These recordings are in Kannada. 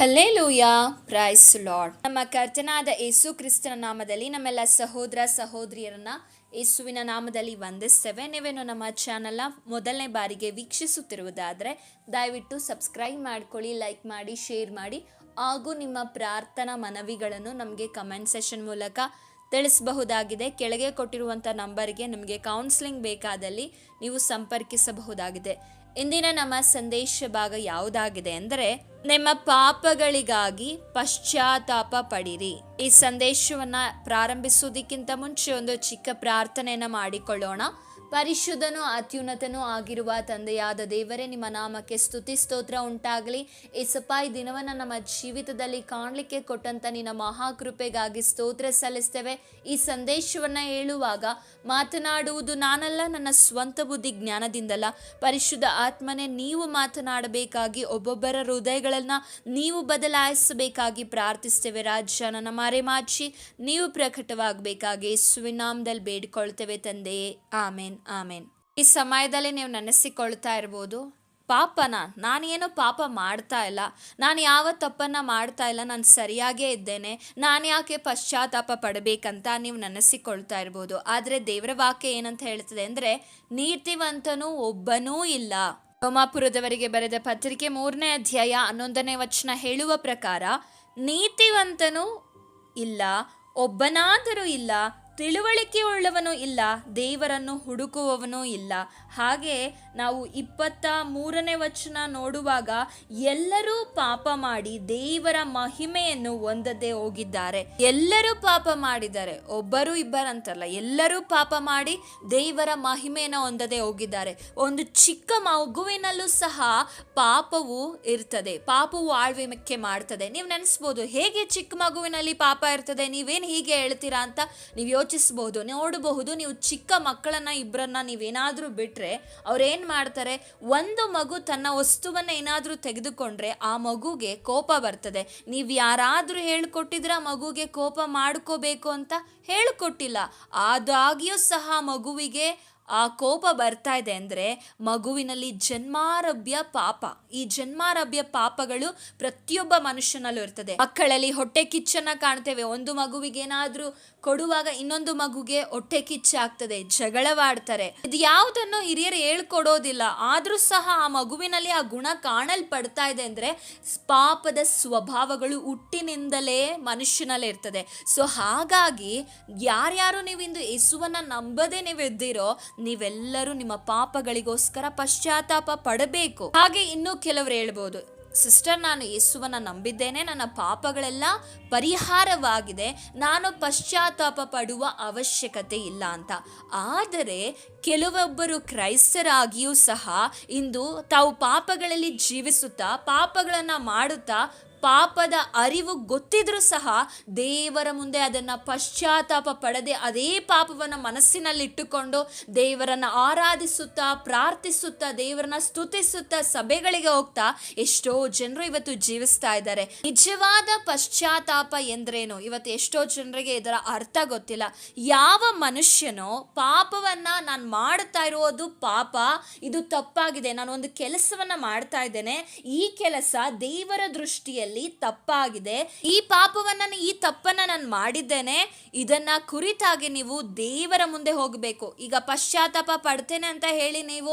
Hallelujah, price lord. ನಮ್ಮ ಕರ್ತನಾದ ಯೇಸು ಕ್ರಿಸ್ತನ ನಾಮದಲ್ಲಿ ನಮ್ಮೆಲ್ಲ ಸಹೋದರ ಸಹೋದರಿಯರನ್ನ ಯೇಸುವಿನ ನಾಮದಲ್ಲಿ ವಂದಿಸ್ತೇವೆ. ನೀವೇನು ನಮ್ಮ ಚಾನಲ್ನ ಮೊದಲನೇ ಬಾರಿಗೆ ವೀಕ್ಷಿಸುತ್ತಿರುವುದಾದರೆ ದಯವಿಟ್ಟು ಸಬ್ಸ್ಕ್ರೈಬ್ ಮಾಡ್ಕೊಳ್ಳಿ, ಲೈಕ್ ಮಾಡಿ, ಶೇರ್ ಮಾಡಿ, ಹಾಗೂ ನಿಮ್ಮ ಪ್ರಾರ್ಥನಾ ಮನವಿಗಳನ್ನು ನಮಗೆ ಕಮೆಂಟ್ ಸೆಷನ್ ಮೂಲಕ ತಿಳಿಸಬಹುದಾಗಿದೆ. ಕೆಳಗೆ ಕೊಟ್ಟಿರುವಂಥ ನಂಬರ್ಗೆ ನಿಮಗೆ ಕೌನ್ಸಿಲಿಂಗ್ ಬೇಕಾದಲ್ಲಿ ನೀವು ಸಂಪರ್ಕಿಸಬಹುದಾಗಿದೆ. ಇಂದಿನ ನಮ್ಮ ಸಂದೇಶ ಭಾಗ ಯಾವುದಾಗಿದೆ ಅಂದರೆ, ನಿಮ್ಮ ಪಾಪಗಳಿಗಾಗಿ ಪಶ್ಚಾತ್ತಾಪ ಪಡಿರಿ. ಈ ಸಂದೇಶವನ್ನ ಪ್ರಾರಂಭಿಸುವುದಕ್ಕಿಂತ ಮುಂಚೆ ಒಂದು ಚಿಕ್ಕ ಪ್ರಾರ್ಥನೆಯನ್ನ ಮಾಡಿಕೊಳ್ಳೋಣ. ಪರಿಶುದ್ಧನೂ ಅತ್ಯುನ್ನತನೂ ಆಗಿರುವ ತಂದೆಯಾದ ದೇವರೇ, ನಿಮ್ಮ ನಾಮಕ್ಕೆ ಸ್ತುತಿ ಸ್ತೋತ್ರ ಉಂಟಾಗಲಿ. ಏಸಪ್ಪ, ಈ ದಿನವನ್ನು ನಮ್ಮ ಜೀವಿತದಲ್ಲಿ ಕಾಣಲಿಕ್ಕೆ ಕೊಟ್ಟಂತ ನಿನ್ನ ಮಹಾಕೃಪೆಗಾಗಿ ಸ್ತೋತ್ರ ಸಲ್ಲಿಸ್ತೇವೆ. ಈ ಸಂದೇಶವನ್ನ ಹೇಳುವಾಗ ಮಾತನಾಡುವುದು ನಾನಲ್ಲ, ನನ್ನ ಸ್ವಂತ ಬುದ್ಧಿ ಜ್ಞಾನದಿಂದಲ್ಲ, ಪರಿಶುದ್ಧ ಆತ್ಮನೇ ನೀವು ಮಾತನಾಡಬೇಕಾಗಿ, ಒಬ್ಬೊಬ್ಬರ ಹೃದಯಗಳನ್ನ ನೀವು ಬದಲಾಯಿಸಬೇಕಾಗಿ ಪ್ರಾರ್ಥಿಸ್ತೇವೆ. ರಾಜ್ಯ ನನ್ನ ಮರೆಮಾಚಿ ನೀವು ಪ್ರಕಟವಾಗಬೇಕಾಗಿ ಯೇಸುವಿನ ನಾಮದಲ್ಲಿ ಬೇಡಿಕೊಳ್ತೇವೆ ತಂದೆಯೇ, ಆಮೇನ್ ಆಮೇನ್. ಈ ಸಮಯದಲ್ಲಿ ನೀವು ನೆನೆಸಿಕೊಳ್ತಾ ಇರ್ಬೋದು, ನಾನೇನು ಪಾಪ ಮಾಡ್ತಾ ಇಲ್ಲ, ನಾನು ಯಾವ ತಪ್ಪನ್ನ ಮಾಡ್ತಾ ಇಲ್ಲ, ನಾನು ಸರಿಯಾಗೇ ಇದ್ದೇನೆ, ನಾನು ಯಾಕೆ ಪಶ್ಚಾತ್ತಾಪ ಪಡಬೇಕಂತ ನೀವು ನೆನೆಸಿಕೊಳ್ತಾ ಇರ್ಬೋದು. ಆದರೆ ದೇವರ ವಾಕ್ಯ ಏನಂತ ಹೇಳ್ತದೆ ಅಂದರೆ, ನೀತಿವಂತನೂ ಒಬ್ಬನೂ ಇಲ್ಲ. ರೋಮಾಪುರದವರಿಗೆ ಬರೆದ ಪತ್ರಿಕೆ 3ನೇ ಅಧ್ಯಾಯ 11ನೇ ವಚನ ಹೇಳುವ ಪ್ರಕಾರ, ನೀತಿವಂತನೂ ಇಲ್ಲ, ಒಬ್ಬನಾದರೂ ಇಲ್ಲ, ತಿಳುವಳಿಕೆ ಉಳ್ಳವನು ಇಲ್ಲ, ದೇವರನ್ನು ಹುಡುಕುವವನೂ ಇಲ್ಲ. ಹಾಗೆ ನಾವು 23ನೇ ವಚನ ನೋಡುವಾಗ, ಎಲ್ಲರೂ ಪಾಪ ಮಾಡಿ ದೇವರ ಮಹಿಮೆಯನ್ನು ಹೊಂದದೆ ಹೋಗಿದ್ದಾರೆ. ಎಲ್ಲರೂ ಪಾಪ ಮಾಡಿದ್ದಾರೆ, ಒಬ್ಬರು ಇಬ್ಬರಂತಲ್ಲ, ಎಲ್ಲರೂ ಪಾಪ ಮಾಡಿ ದೇವರ ಮಹಿಮೆಯನ್ನು ಹೊಂದದೆ ಹೋಗಿದ್ದಾರೆ. ಒಂದು ಚಿಕ್ಕ ಮಗುವಿನಲ್ಲೂ ಸಹ ಪಾಪವು ಇರ್ತದೆ, ಪಾಪವು ಆಳ್ವಿಕೆ ಮಾಡ್ತದೆ. ನೀವು ನೆನೆಸ್ಬೋದು, ಹೇಗೆ ಚಿಕ್ಕ ಮಗುವಿನಲ್ಲಿ ಪಾಪ ಇರ್ತದೆ, ನೀವೇನು ಹೀಗೆ ಹೇಳ್ತೀರಾ ಅಂತ ನೀವು ಯೋಚಿಸಬಹುದು, ನೋಡಬಹುದು. ನೀವು ಚಿಕ್ಕ ಮಕ್ಕಳನ್ನ ಇಬ್ಬರನ್ನ ನೀವೇನಾದ್ರೂ ಬಿಟ್ರೆ ಅವ್ರೇನ್ ಮಾಡ್ತಾರೆ, ಒಂದು ಮಗು ತನ್ನ ವಸ್ತುವನ್ನ ಏನಾದ್ರೂ ತೆಗೆದುಕೊಂಡ್ರೆ ಆ ಮಗುಗೆ ಕೋಪ ಬರ್ತದೆ. ನೀವು ಯಾರಾದ್ರೂ ಹೇಳ್ಕೊಟ್ಟಿದ್ರ ಮಗುಗೆ ಕೋಪ ಮಾಡ್ಕೋಬೇಕು ಅಂತ? ಹೇಳ್ಕೊಟ್ಟಿಲ್ಲ. ಆದಾಗ್ಯೂ ಸಹ ಮಗುವಿಗೆ ಆ ಕೋಪ ಬರ್ತಾ ಇದೆ ಅಂದರೆ ಮಗುವಿನಲ್ಲಿ ಜನ್ಮಾರಭ್ಯ ಪಾಪ. ಈ ಜನ್ಮಾರಭ್ಯ ಪಾಪಗಳು ಪ್ರತಿಯೊಬ್ಬ ಮನುಷ್ಯನಲ್ಲೂ ಇರ್ತದೆ. ಮಕ್ಕಳಲ್ಲಿ ಹೊಟ್ಟೆ ಕಿಚ್ಚನ್ನ ಕಾಣ್ತೇವೆ. ಒಂದು ಮಗುವಿಗೆ ಏನಾದ್ರೂ ಕೊಡುವಾಗ ಇನ್ನೊಂದು ಮಗುಗೆ ಹೊಟ್ಟೆ ಕಿಚ್ಚಾಗ್ತದೆ, ಜಗಳವಾಡ್ತಾರೆ. ಇದು ಯಾವುದನ್ನು ಹಿರಿಯರು ಹೇಳ್ಕೊಡೋದಿಲ್ಲ. ಆದ್ರೂ ಸಹ ಆ ಮಗುವಿನಲ್ಲಿ ಆ ಗುಣ ಕಾಣಲ್ಪಡ್ತಾ ಇದೆ ಅಂದ್ರೆ ಪಾಪದ ಸ್ವಭಾವಗಳು ಹುಟ್ಟಿನಿಂದಲೇ ಮನುಷ್ಯನಲ್ಲಿ ಇರ್ತದೆ. ಸೊ ಹಾಗಾಗಿ ಯಾರ್ಯಾರು ನೀವು ಇಂದು ಯೇಸುವನ್ನ ನಂಬದೆ ನೀವು ಇದ್ದೀರೋ, ನೀವೆಲ್ಲರೂ ನಿಮ್ಮ ಪಾಪಗಳಿಗೋಸ್ಕರ ಪಶ್ಚಾತ್ತಾಪ ಪಡಬೇಕು. ಹಾಗೆ ಇನ್ನೂ ಕೆಲವರು ಹೇಳ್ಬೋದು, ಸಿಸ್ಟರ್, ನಾನು ಯೇಸುವನ್ನ ನಂಬಿದ್ದೇನೆ, ನನ್ನ ಪಾಪಗಳೆಲ್ಲ ಪರಿಹಾರವಾಗಿದೆ, ನಾನು ಪಶ್ಚಾತ್ತಾಪ ಪಡುವ ಅವಶ್ಯಕತೆ ಇಲ್ಲ ಅಂತ. ಆದರೆ ಕೆಲವೊಬ್ಬರು ಕ್ರೈಸ್ತರಾಗಿಯೂ ಸಹ ಇಂದು ತಾವು ಪಾಪಗಳಲ್ಲಿ ಜೀವಿಸುತ್ತಾ, ಪಾಪಗಳನ್ನು ಮಾಡುತ್ತಾ, ಪಾಪದ ಅರಿವು ಗೊತ್ತಿದ್ರೂ ಸಹ ದೇವರ ಮುಂದೆ ಅದನ್ನ ಪಶ್ಚಾತ್ತಾಪ ಪಡದೆ ಅದೇ ಪಾಪವನ್ನು ಮನಸ್ಸಿನಲ್ಲಿಟ್ಟುಕೊಂಡು ದೇವರನ್ನ ಆರಾಧಿಸುತ್ತಾ, ಪ್ರಾರ್ಥಿಸುತ್ತಾ, ದೇವರನ್ನ ಸ್ತುತಿಸುತ್ತಾ ಸಭೆಗಳಿಗೆ ಹೋಗ್ತಾ ಎಷ್ಟೋ ಜನರು ಇವತ್ತು ಜೀವಿಸ್ತಾ ಇದ್ದಾರೆ. ನಿಜವಾದ ಪಶ್ಚಾತ್ತಾಪ ಎಂದ್ರೇನು ಇವತ್ತು ಎಷ್ಟೋ ಜನರಿಗೆ ಇದರ ಅರ್ಥ ಗೊತ್ತಿಲ್ಲ. ಯಾವ ಮನುಷ್ಯನೋ ಪಾಪವನ್ನ ನಾನು ಮಾಡ್ತಾ ಇರೋದು ಪಾಪ, ಇದು ತಪ್ಪಾಗಿದೆ, ನಾನು ಒಂದು ಕೆಲಸವನ್ನ ಮಾಡ್ತಾ ಇದ್ದೇನೆ, ಈ ಕೆಲಸ ದೇವರ ದೃಷ್ಟಿಯಲ್ಲಿ ತಪ್ಪಾಗಿದೆ, ಈ ಪಾಪವನ್ನ, ಈ ತಪ್ಪನ್ನ ನಾನು ಮಾಡಿದ್ದೇನೆ, ಇದನ್ನ ಕುರಿತಾಗಿ ನೀವು ದೇವರ ಮುಂದೆ ಹೋಗಬೇಕು. ಈಗ ಪಶ್ಚಾತ್ತಾಪ ಪಡ್ತೇನೆ ಅಂತ ಹೇಳಿ ನೀವು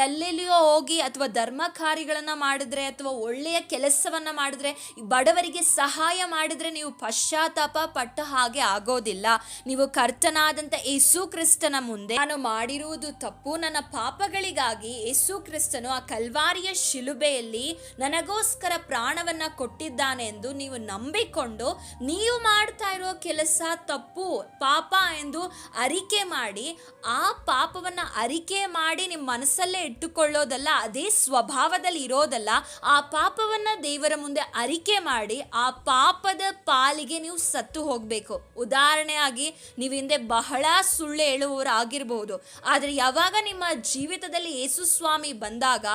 ಎಲ್ಲೆಲ್ಲಿಯೋ ಹೋಗಿ ಅಥವಾ ಧರ್ಮ ಕಾರ್ಯಗಳನ್ನ ಮಾಡಿದ್ರೆ ಅಥವಾ ಒಳ್ಳೆಯ ಕೆಲಸವನ್ನ ಮಾಡಿದ್ರೆ, ಬಡವರಿಗೆ ಸಹಾಯ ಮಾಡಿದ್ರೆ ನೀವು ಪಶ್ಚಾತ್ತಾಪ ಪಟ್ಟ ಹಾಗೆ ಆಗೋದಿಲ್ಲ. ನೀವು ಕರ್ತನಾದಂತ ಯೇಸು ಕ್ರಿಸ್ತನ ಮುಂದೆ, ನಾನು ಮಾಡಿರುವುದು ತಪ್ಪು, ನನ್ನ ಪಾಪಗಳಿಗಾಗಿ ಯೇಸು ಕ್ರಿಸ್ತನು ಆ ಕಲ್ವಾರಿಯ ಶಿಲುಬೆಯಲ್ಲಿ ನನಗೋಸ್ಕರ ಪ್ರಾಣವನ್ನ ಕೊಟ್ಟಿದ್ದಾನೆ ಎಂದು ನೀವು ನಂಬಿಕೊಂಡು, ನೀವು ಮಾಡ್ತಾ ಇರೋ ಕೆಲಸ ತಪ್ಪು, ಪಾಪ ಎಂದು ಅರಿಕೆ ಮಾಡಿ, ಆ ಪಾಪವನ್ನ ಅರಿಕೆ ಮಾಡಿ ನಿಮ್ಮ ಮನಸ್ಸಲ್ಲೇ ಇಟ್ಟುಕೊಳ್ಳೋದಲ್ಲ, ಅದೇ ಸ್ವಭಾವದಲ್ಲಿ ಇರೋದಲ್ಲ, ಆ ಪಾಪವನ್ನ ದೇವರ ಮುಂದೆ ಅರಿಕೆ ಮಾಡಿ ಆ ಪಾಪದ ಪಾಲಿಗೆ ನೀವು ಸತ್ತು ಹೋಗಬೇಕು. ಉದಾಹರಣೆಯಾಗಿ ನೀವು ಹಿಂದೆ ಬಹಳ ಸುಳ್ಳು ಹೇಳುವವರು ಆಗಿರಬಹುದು, ಆದರೆ ಯಾವಾಗ ನಿಮ್ಮ ಜೀವಿತದಲ್ಲಿ ಯೇಸು ಸ್ವಾಮಿ ಬಂದಾಗ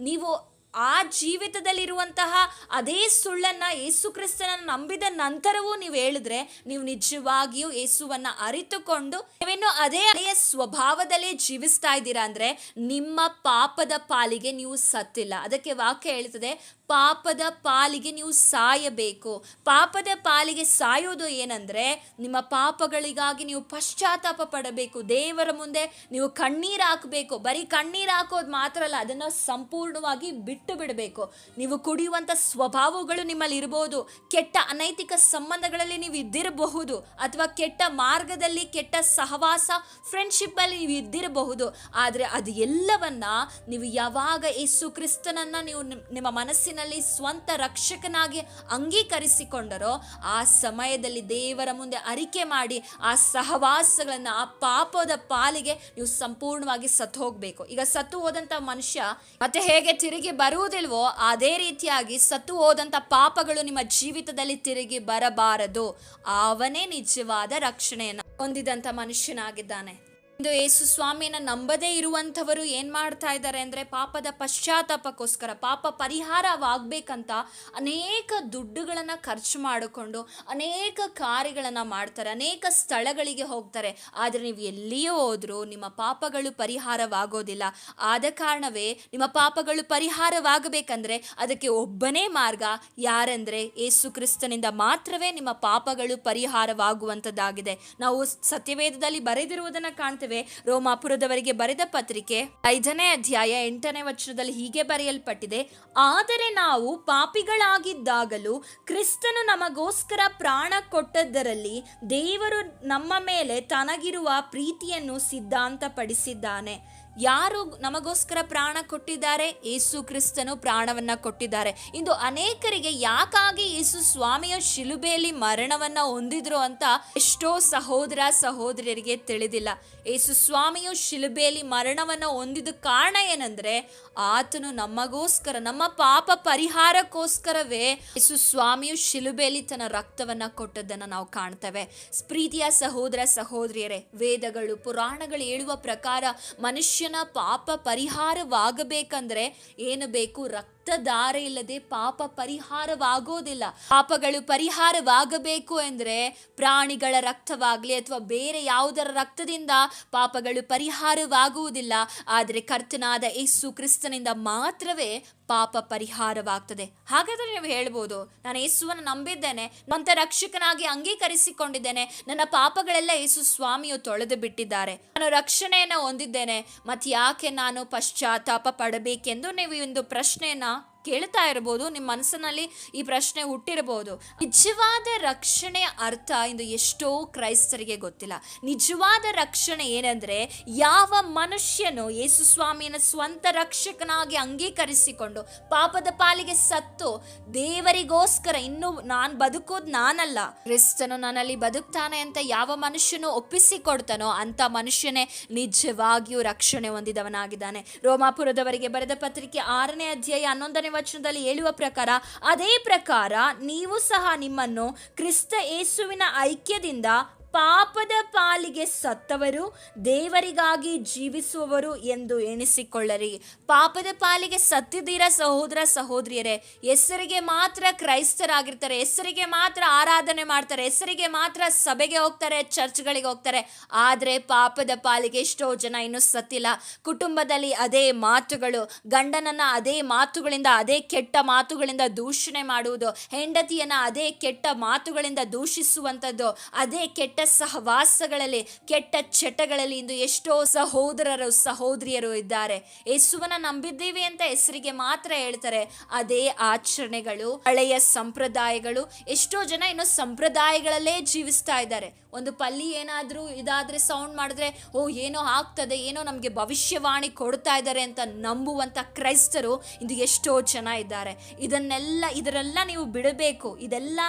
ನೀವು ಆ ಜೀವಿತದಲ್ಲಿರುವಂತಹ ಅದೇ ಸುಳ್ಳನ್ನ ಯೇಸು ಕ್ರಿಸ್ತನನ್ನು ನಂಬಿದ ನಂತರವೂ ನೀವು ಹೇಳಿದ್ರೆ, ನೀವು ನಿಜವಾಗಿಯೂ ಯೇಸುವನ್ನ ಅರಿತುಕೊಂಡು ನೀವೇನು ಅದೇ ಸ್ವಭಾವದಲ್ಲೇ ಜೀವಿಸ್ತಾ ಇದ್ದೀರಾ ಅಂದ್ರೆ ನಿಮ್ಮ ಪಾಪದ ಪಾಲಿಗೆ ನೀವು ಸತ್ತಿಲ್ಲ. ಅದಕ್ಕೆ ವಾಕ್ಯ ಹೇಳ್ತದೆ, ಪಾಪದ ಪಾಲಿಗೆ ನೀವು ಸಾಯಬೇಕು. ಪಾಪದ ಪಾಲಿಗೆ ಸಾಯೋದು ಏನಂದ್ರೆ ನಿಮ್ಮ ಪಾಪಗಳಿಗಾಗಿ ನೀವು ಪಶ್ಚಾತ್ತಾಪ ಪಡಬೇಕು. ದೇವರ ಮುಂದೆ ನೀವು ಕಣ್ಣೀರು ಹಾಕಬೇಕು. ಬರೀ ಕಣ್ಣೀರು ಹಾಕೋದು ಮಾತ್ರ ಅಲ್ಲ, ಅದನ್ನು ಸಂಪೂರ್ಣವಾಗಿ ಬಿಟ್ಟು ಬಿಡಬೇಕು. ನೀವು ಕುಡಿಯುವಂಥ ಸ್ವಭಾವಗಳು ನಿಮ್ಮಲ್ಲಿ ಇರಬಹುದು, ಕೆಟ್ಟ ಅನೈತಿಕ ಸಂಬಂಧಗಳಲ್ಲಿ ನೀವು ಇದ್ದಿರಬಹುದು, ಅಥವಾ ಕೆಟ್ಟ ಮಾರ್ಗದಲ್ಲಿ ಕೆಟ್ಟ ಸಹವಾಸ ಫ್ರೆಂಡ್ಶಿಪ್ ಅಲ್ಲಿ ನೀವು ಇದ್ದಿರಬಹುದು. ಆದರೆ ಅದು ಎಲ್ಲವನ್ನ ನೀವು ಯಾವಾಗ ಯೇಸು ಕ್ರಿಸ್ತನನ್ನ ನೀವು ನಿಮ್ಮ ಮನಸ್ಸಿನಲ್ಲಿ ಸ್ವಂತ ರಕ್ಷಕನಾಗಿ ಅಂಗೀಕರಿಸಿಕೊಂಡರೋ ಆ ಸಮಯದಲ್ಲಿ ದೇವರ ಮುಂದೆ ಅರಿಕೆ ಮಾಡಿ ಆ ಸಹವಾಸಗಳನ್ನ, ಆ ಪಾಪದ ಪಾಲಿಗೆ ನೀವು ಸಂಪೂರ್ಣವಾಗಿ ಸತ್ತು ಹೋಗ್ಬೇಕು. ಈಗ ಸತ್ತು ಹೋದಂತ ಮನುಷ್ಯ ಮತ್ತೆ ಹೇಗೆ ತಿರುಗಿ ಬರುವುದಿಲ್ವೋ ಅದೇ ರೀತಿಯಾಗಿ ಸತ್ತು ಹೋದಂತ ಪಾಪಗಳು ನಿಮ್ಮ ಜೀವಿತದಲ್ಲಿ ತಿರುಗಿ ಬರಬಾರದು. ಅವನೇ ನಿಜವಾದ ರಕ್ಷಣೆಯನ್ನು ಹೊಂದಿದಂತ ಮನುಷ್ಯನಾಗಿದ್ದಾನೆ. ಇಂದು ಯೇಸು ಸ್ವಾಮಿಯನ್ನ ನಂಬದೇ ಇರುವಂಥವರು ಏನ್ ಮಾಡ್ತಾ ಇದ್ದಾರೆ ಅಂದ್ರೆ ಪಾಪದ ಪಶ್ಚಾತ್ತಾಪಕ್ಕೋಸ್ಕರ, ಪಾಪ ಪರಿಹಾರವಾಗಬೇಕಂತ ಅನೇಕ ದುಡ್ಡುಗಳನ್ನ ಖರ್ಚು ಮಾಡಿಕೊಂಡು ಅನೇಕ ಕಾರ್ಯಗಳನ್ನ ಮಾಡ್ತಾರೆ, ಅನೇಕ ಸ್ಥಳಗಳಿಗೆ ಹೋಗ್ತಾರೆ. ಆದರೆ ನೀವು ಎಲ್ಲಿಯೂ ಹೋದ್ರೂ ನಿಮ್ಮ ಪಾಪಗಳು ಪರಿಹಾರವಾಗೋದಿಲ್ಲ. ಆದ ಕಾರಣವೇ ನಿಮ್ಮ ಪಾಪಗಳು ಪರಿಹಾರವಾಗಬೇಕಂದ್ರೆ ಅದಕ್ಕೆ ಒಬ್ಬನೇ ಮಾರ್ಗ, ಯಾರೆಂದ್ರೆ ಯೇಸು ಕ್ರಿಸ್ತನಿಂದ ಮಾತ್ರವೇ ನಿಮ್ಮ ಪಾಪಗಳು ಪರಿಹಾರವಾಗುವಂಥದ್ದಾಗಿದೆ. ನಾವು ಸತ್ಯವೇದದಲ್ಲಿ ಬರೆದಿರುವುದನ್ನ ಕಾಣ್ತೇವೆ. ರೋಮಾಪುರದವರಿಗೆ ಬರೆದ ಪತ್ರಿಕೆ 5ನೇ ಅಧ್ಯಾಯ 8ನೇ ವಚನದಲ್ಲಿ ಹೀಗೆ ಬರೆಯಲ್ಪಟ್ಟಿದೆ, ಆದರೆ ನಾವು ಪಾಪಿಗಳಾಗಿದ್ದಾಗಲೂ ಕ್ರಿಸ್ತನು ನಮಗೋಸ್ಕರ ಪ್ರಾಣ ಕೊಟ್ಟದ್ದರಲ್ಲಿ ದೇವರು ನಮ್ಮ ಮೇಲೆ ತನಗಿರುವ ಪ್ರೀತಿಯನ್ನು ಸಿದ್ಧಾಂತಪಡಿಸಿದ್ದಾನೆ. ಯಾರು ನಮಗೋಸ್ಕರ ಪ್ರಾಣ ಕೊಟ್ಟಿದ್ದಾರೆ? ಯೇಸು ಕ್ರಿಸ್ತನು ಪ್ರಾಣವನ್ನ ಕೊಟ್ಟಿದ್ದಾರೆ. ಇಂದು ಅನೇಕರಿಗೆ ಯಾಕಾಗಿ ಯೇಸು ಸ್ವಾಮಿಯ ಶಿಲುಬೆಯಲ್ಲಿ ಮರಣವನ್ನ ಹೊಂದಿದ್ರು ಅಂತ ಎಷ್ಟೋ ಸಹೋದರ ಸಹೋದರಿಯರಿಗೆ ತಿಳಿದಿಲ್ಲ. ಯೇಸು ಸ್ವಾಮಿಯು ಶಿಲುಬೆಯಲ್ಲಿ ಮರಣವನ್ನ ಹೊಂದಿದ ಕಾರಣ ಏನಂದ್ರೆ ಆತನು ನಮಗೋಸ್ಕರ, ನಮ್ಮ ಪಾಪ ಪರಿಹಾರಕ್ಕೋಸ್ಕರವೇ ಯೇಸು ಸ್ವಾಮಿಯು ಶಿಲುಬೆಯಲ್ಲಿ ತನ್ನ ರಕ್ತವನ್ನ ಕೊಟ್ಟದ್ದನ್ನ ನಾವು ಕಾಣ್ತೇವೆ. ಪ್ರೀತಿಯ ಸಹೋದರ ಸಹೋದರಿಯರೇ, ವೇದಗಳು ಪುರಾಣಗಳು ಹೇಳುವ ಪ್ರಕಾರ ಮನುಷ್ಯನ ಪಾಪ ಪರಿಹಾರವಾಗಬೇಕಂದ್ರೆ ಏನು ಬೇಕು? ರಕ್ತಧಾರೆ ಇಲ್ಲದೆ ಪಾಪ ಪರಿಹಾರವಾಗೋದಿಲ್ಲ. ಪಾಪಗಳು ಪರಿಹಾರವಾಗಬೇಕು ಅಂದ್ರೆ ಪ್ರಾಣಿಗಳ ರಕ್ತವಾಗ್ಲಿ ಅಥವಾ ಬೇರೆ ಯಾವುದರ ರಕ್ತದಿಂದ ಪಾಪಗಳು ಪರಿಹಾರವಾಗುವುದಿಲ್ಲ. ಆದರೆ ಕರ್ತನಾದ ಯೇಸು ಕ್ರಿಸ್ತನಿಂದ ಮಾತ್ರವೇ ಪಾಪ ಪರಿಹಾರವಾಗ್ತದೆ. ಹಾಗಾದ್ರೆ ನೀವು ಹೇಳ್ಬೋದು, ನಾನು ಯೇಸುವನ್ನು ನಂಬಿದ್ದೇನೆ, ಸ್ವಂತ ರಕ್ಷಕನಾಗಿ ಅಂಗೀಕರಿಸಿಕೊಂಡಿದ್ದೇನೆ, ನನ್ನ ಪಾಪಗಳೆಲ್ಲ ಯೇಸು ಸ್ವಾಮಿಯು ತೊಳೆದು ಬಿಟ್ಟಿದ್ದಾರೆ, ನಾನು ರಕ್ಷಣೆಯನ್ನು ಹೊಂದಿದ್ದೇನೆ, ಮತ್ತೆ ಯಾಕೆ ನಾನು ಪಶ್ಚಾತ್ತಾಪ ಪಡಬೇಕೆಂದು ನೀವು ಒಂದು ಪ್ರಶ್ನೆಯನ್ನ ಕೇಳ್ತಾ ಇರಬಹುದು. ನಿಮ್ಮ ಮನಸ್ಸಿನಲ್ಲಿ ಈ ಪ್ರಶ್ನೆ ಹುಟ್ಟಿರಬಹುದು. ನಿಜವಾದ ರಕ್ಷಣೆಯ ಅರ್ಥ ಇಂದು ಎಷ್ಟೋ ಕ್ರೈಸ್ತರಿಗೆ ಗೊತ್ತಿಲ್ಲ. ನಿಜವಾದ ರಕ್ಷಣೆ ಏನಂದ್ರೆ, ಯಾವ ಮನುಷ್ಯನು ಯೇಸು ಸ್ವಾಮಿಯನ್ನು ಸ್ವಂತ ರಕ್ಷಕನಾಗಿ ಅಂಗೀಕರಿಸಿಕೊಂಡು ಪಾಪದ ಪಾಲಿಗೆ ಸತ್ತು ದೇವರಿಗೋಸ್ಕರ, ಇನ್ನು ನಾನು ಬದುಕೋದು ನಾನಲ್ಲ, ಕ್ರಿಸ್ತನು ನನ್ನಲ್ಲಿ ಬದುಕ್ತಾನೆ ಅಂತ ಯಾವ ಮನುಷ್ಯನು ಒಪ್ಪಿಸಿಕೊಡ್ತಾನೋ ಅಂತ ಮನುಷ್ಯನೇ ನಿಜವಾಗಿಯೂ ರಕ್ಷಣೆ ಹೊಂದಿದವನಾಗಿದ್ದಾನೆ. ರೋಮಾಪುರದವರಿಗೆ ಬರೆದ ಪತ್ರಿಕೆ 6ನೇ ಅಧ್ಯಾಯ 11ನೇ ವಚನದಲ್ಲಿ ಹೇಳುವ ಪ್ರಕಾರ, ಅದೇ ಪ್ರಕಾರ ನೀವು ಸಹ ನಿಮ್ಮನ್ನು ಕ್ರಿಸ್ತ ಯೇಸುವಿನ ಐಕ್ಯದಿಂದ ಪಾಪದ ಪಾಲಿಗೆ ಸತ್ತವರು, ದೇವರಿಗಾಗಿ ಜೀವಿಸುವವರು ಎಂದು ಎಣಿಸಿಕೊಳ್ಳರಿ. ಪಾಪದ ಪಾಲಿಗೆ ಸತ್ತಿದ್ದೀರಾ ಸಹೋದರ ಸಹೋದರಿಯರೇ? ಹೆಸರಿಗೆ ಮಾತ್ರ ಕ್ರೈಸ್ತರಾಗಿರ್ತಾರೆ, ಹೆಸರಿಗೆ ಮಾತ್ರ ಆರಾಧನೆ ಮಾಡ್ತಾರೆ, ಹೆಸರಿಗೆ ಮಾತ್ರ ಸಭೆಗೆ ಹೋಗ್ತಾರೆ, ಚರ್ಚ್ಗಳಿಗೆ ಹೋಗ್ತಾರೆ. ಆದರೆ ಪಾಪದ ಪಾಲಿಗೆ ಎಷ್ಟೋ ಜನ ಇನ್ನೂ ಸತ್ತಿಲ್ಲ. ಕುಟುಂಬದಲ್ಲಿ ಅದೇ ಮಾತುಗಳು, ಗಂಡನನ್ನ ಅದೇ ಮಾತುಗಳಿಂದ, ಅದೇ ಕೆಟ್ಟ ಮಾತುಗಳಿಂದ ದೂಷಣೆ ಮಾಡುವುದು, ಹೆಂಡತಿಯನ್ನ ಅದೇ ಕೆಟ್ಟ ಮಾತುಗಳಿಂದ ದೂಷಿಸುವಂಥದ್ದು, ಅದೇ ಕೆಟ್ಟ ಸಹವಾಸಗಳಲ್ಲಿ, ಕೆಟ್ಟ ಚಟಗಳಲ್ಲಿ ಇಂದು ಎಷ್ಟೋ ಸಹೋದರರು ಸಹೋದರಿಯರು ಇದ್ದಾರೆ. ಯೇಸುವನ್ನ ನಂಬಿದ್ದೀವಿ ಅಂತ ಹೆಸರಿಗೆ ಮಾತ್ರ ಹೇಳ್ತಾರೆ. ಅದೇ ಆಚರಣೆಗಳು, ಹಳೆಯ ಸಂಪ್ರದಾಯಗಳು, ಎಷ್ಟೋ ಜನ ಇನ್ನು ಸಂಪ್ರದಾಯಗಳಲ್ಲೇ ಜೀವಿಸ್ತಾ ಇದ್ದಾರೆ. ಒಂದು ಪಲ್ಲಿ ಏನಾದರೂ ಇದಾದ್ರೆ, ಸೌಂಡ್ ಮಾಡಿದ್ರೆ ಏನೋ ಆಗ್ತದೆ, ಏನೋ ನಮಗೆ ಭವಿಷ್ಯವಾಣಿ ಕೊಡ್ತಾ ಇದ್ದಾರೆ ಅಂತ ನಂಬುವಂತ ಕ್ರೈಸ್ತರು ಇಂದು ಎಷ್ಟೋ ಜನ ಇದ್ದಾರೆ. ಇದರೆಲ್ಲ ನೀವು ಬಿಡಬೇಕು. ಇದೆಲ್ಲ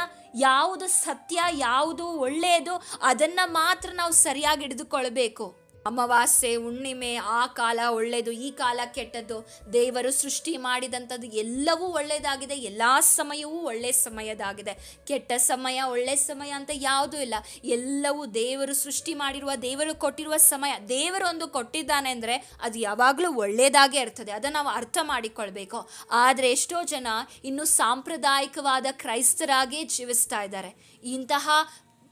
ಯಾವುದು ಸತ್ಯ, ಯಾವುದು ಒಳ್ಳೆಯದು ಅದನ್ನ ಮಾತ್ರ ನಾವು ಸರಿಯಾಗಿ ಹಿಡಿದುಕೊಳ್ಬೇಕು. ಅಮಾವಾಸ್ಯೆ, ಹುಣ್ಣಿಮೆ, ಆ ಕಾಲ ಒಳ್ಳೆಯದು, ಈ ಕಾಲ ಕೆಟ್ಟದ್ದು. ದೇವರು ಸೃಷ್ಟಿ ಮಾಡಿದಂಥದ್ದು ಎಲ್ಲವೂ ಒಳ್ಳೆಯದಾಗಿದೆ, ಎಲ್ಲ ಸಮಯವೂ ಒಳ್ಳೆ ಸಮಯದಾಗಿದೆ. ಕೆಟ್ಟ ಸಮಯ, ಒಳ್ಳೆ ಸಮಯ ಅಂತ ಯಾವುದೂ ಇಲ್ಲ. ಎಲ್ಲವೂ ದೇವರು ಸೃಷ್ಟಿ ಮಾಡಿರುವ, ದೇವರು ಕೊಟ್ಟಿರುವ ಸಮಯ. ದೇವರು ಒಂದು ಕೊಟ್ಟಿದ್ದಾನೆ ಅಂದರೆ ಅದು ಯಾವಾಗಲೂ ಒಳ್ಳೆಯದಾಗೇ ಇರ್ತದೆ. ಅದನ್ನು ನಾವು ಅರ್ಥ ಮಾಡಿಕೊಳ್ಬೇಕು. ಆದರೆ ಎಷ್ಟೋ ಜನ ಇನ್ನೂ ಸಾಂಪ್ರದಾಯಿಕವಾದ ಕ್ರೈಸ್ತರಾಗೇ ಜೀವಿಸ್ತಾ ಇದ್ದಾರೆ. ಇಂತಹ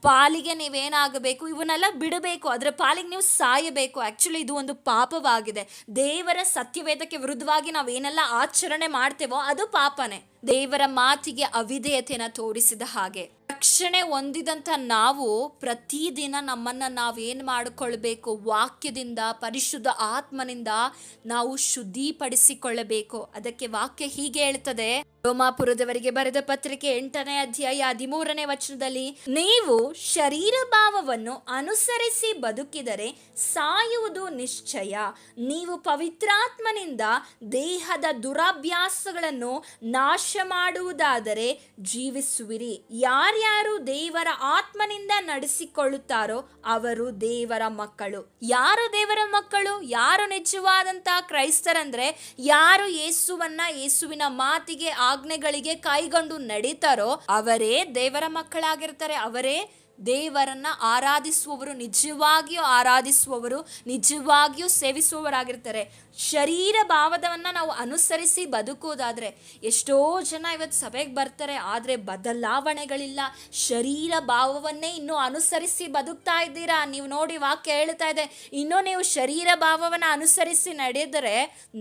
ಪಾಲಿಗೆ ನೀವೇನಾಗಬೇಕು, ಇವನ್ನೆಲ್ಲ ಬಿಡಬೇಕು, ಅದರ ಪಾಲಿಗೆ ನೀವು ಸಾಯಬೇಕು. ಆ್ಯಕ್ಚುಲಿ ಇದು ಒಂದು ಪಾಪವಾಗಿದೆ. ದೇವರ ಸತ್ಯವೇದಕ್ಕೆ ವಿರುದ್ಧವಾಗಿ ನಾವೇನೆಲ್ಲ ಆಚರಣೆ ಮಾಡ್ತೇವೋ ಅದು ಪಾಪನೇ. ದೇವರ ಮಾತಿಗೆ ಅವಿಧೇಯತೆಯನ್ನು ತೋರಿಸಿದ ಹಾಗೆ ರಕ್ಷಣೆ ಹೊಂದಿದಂಥ ನಾವು ಪ್ರತಿದಿನ ನಮ್ಮನ್ನು ನಾವೇನು ಮಾಡಿಕೊಳ್ಬೇಕು, ವಾಕ್ಯದಿಂದ, ಪರಿಶುದ್ಧ ಆತ್ಮನಿಂದ ನಾವು ಶುದ್ಧಿಪಡಿಸಿಕೊಳ್ಳಬೇಕು. ಅದಕ್ಕೆ ವಾಕ್ಯ ಹೀಗೆ ಹೇಳ್ತದೆ, ರೋಮಾಪುರದವರಿಗೆ ಬರೆದ ಪತ್ರಿಕೆ 8ನೇ ಅಧ್ಯಾಯ 13ನೇ ವಚನದಲ್ಲಿ, ನೀವು ಶರೀರ ಭಾವವನ್ನು ಅನುಸರಿಸಿ ಬದುಕಿದರೆ ಸಾಯುವುದು ನಿಶ್ಚಯ. ನೀವು ಪವಿತ್ರಾತ್ಮನಿಂದ ದೇಹದ ದುರಭ್ಯಾಸಗಳನ್ನು ನಾಶ ಮಾಡುವುದಾದರೆ ಜೀವಿಸುವಿರಿ. ಯಾರ್ಯಾರು ದೇವರ ಆತ್ಮನಿಂದ ನಡೆಸಿಕೊಳ್ಳುತ್ತಾರೋ ಅವರು ದೇವರ ಮಕ್ಕಳು. ಯಾರು ದೇವರ ಮಕ್ಕಳು? ಯಾರು ನಿಜವಾದಂತ ಕ್ರೈಸ್ತರಂದ್ರೆ ಯಾರು ಯೇಸುವಿನ ಮಾತಿಗೆ, ಆಜ್ಞೆಗಳಿಗೆ ಕೈಗೊಂಡು ನಡೀತಾರೋ ಅವರೇ ದೇವರ ಮಕ್ಕಳಾಗಿರ್ತಾರೆ. ಅವರೇ ದೇವರನ್ನ ಆರಾಧಿಸುವವರು, ನಿಜವಾಗಿಯೂ ಆರಾಧಿಸುವವರು, ನಿಜವಾಗಿಯೂ ಸೇವಿಸುವವರಾಗಿರ್ತಾರೆ. ಶರೀರ ಭಾವದವನ್ನ ನಾವು ಅನುಸರಿಸಿ ಬದುಕುವುದಾದ್ರೆ, ಎಷ್ಟೋ ಜನ ಇವತ್ತು ಸಭೆಗೆ ಬರ್ತಾರೆ, ಆದರೆ ಬದಲಾವಣೆಗಳಿಲ್ಲ. ಶರೀರ ಭಾವವನ್ನೇ ಇನ್ನೂ ಅನುಸರಿಸಿ ಬದುಕ್ತಾ ಇದ್ದೀರಾ. ನೀವು ನೋಡಿ, ವಾಕ್ಯ ಹೇಳ್ತಾ ಇದೆ, ಇನ್ನೂ ನೀವು ಶರೀರ ಭಾವವನ್ನು ಅನುಸರಿಸಿ ನಡೆದರೆ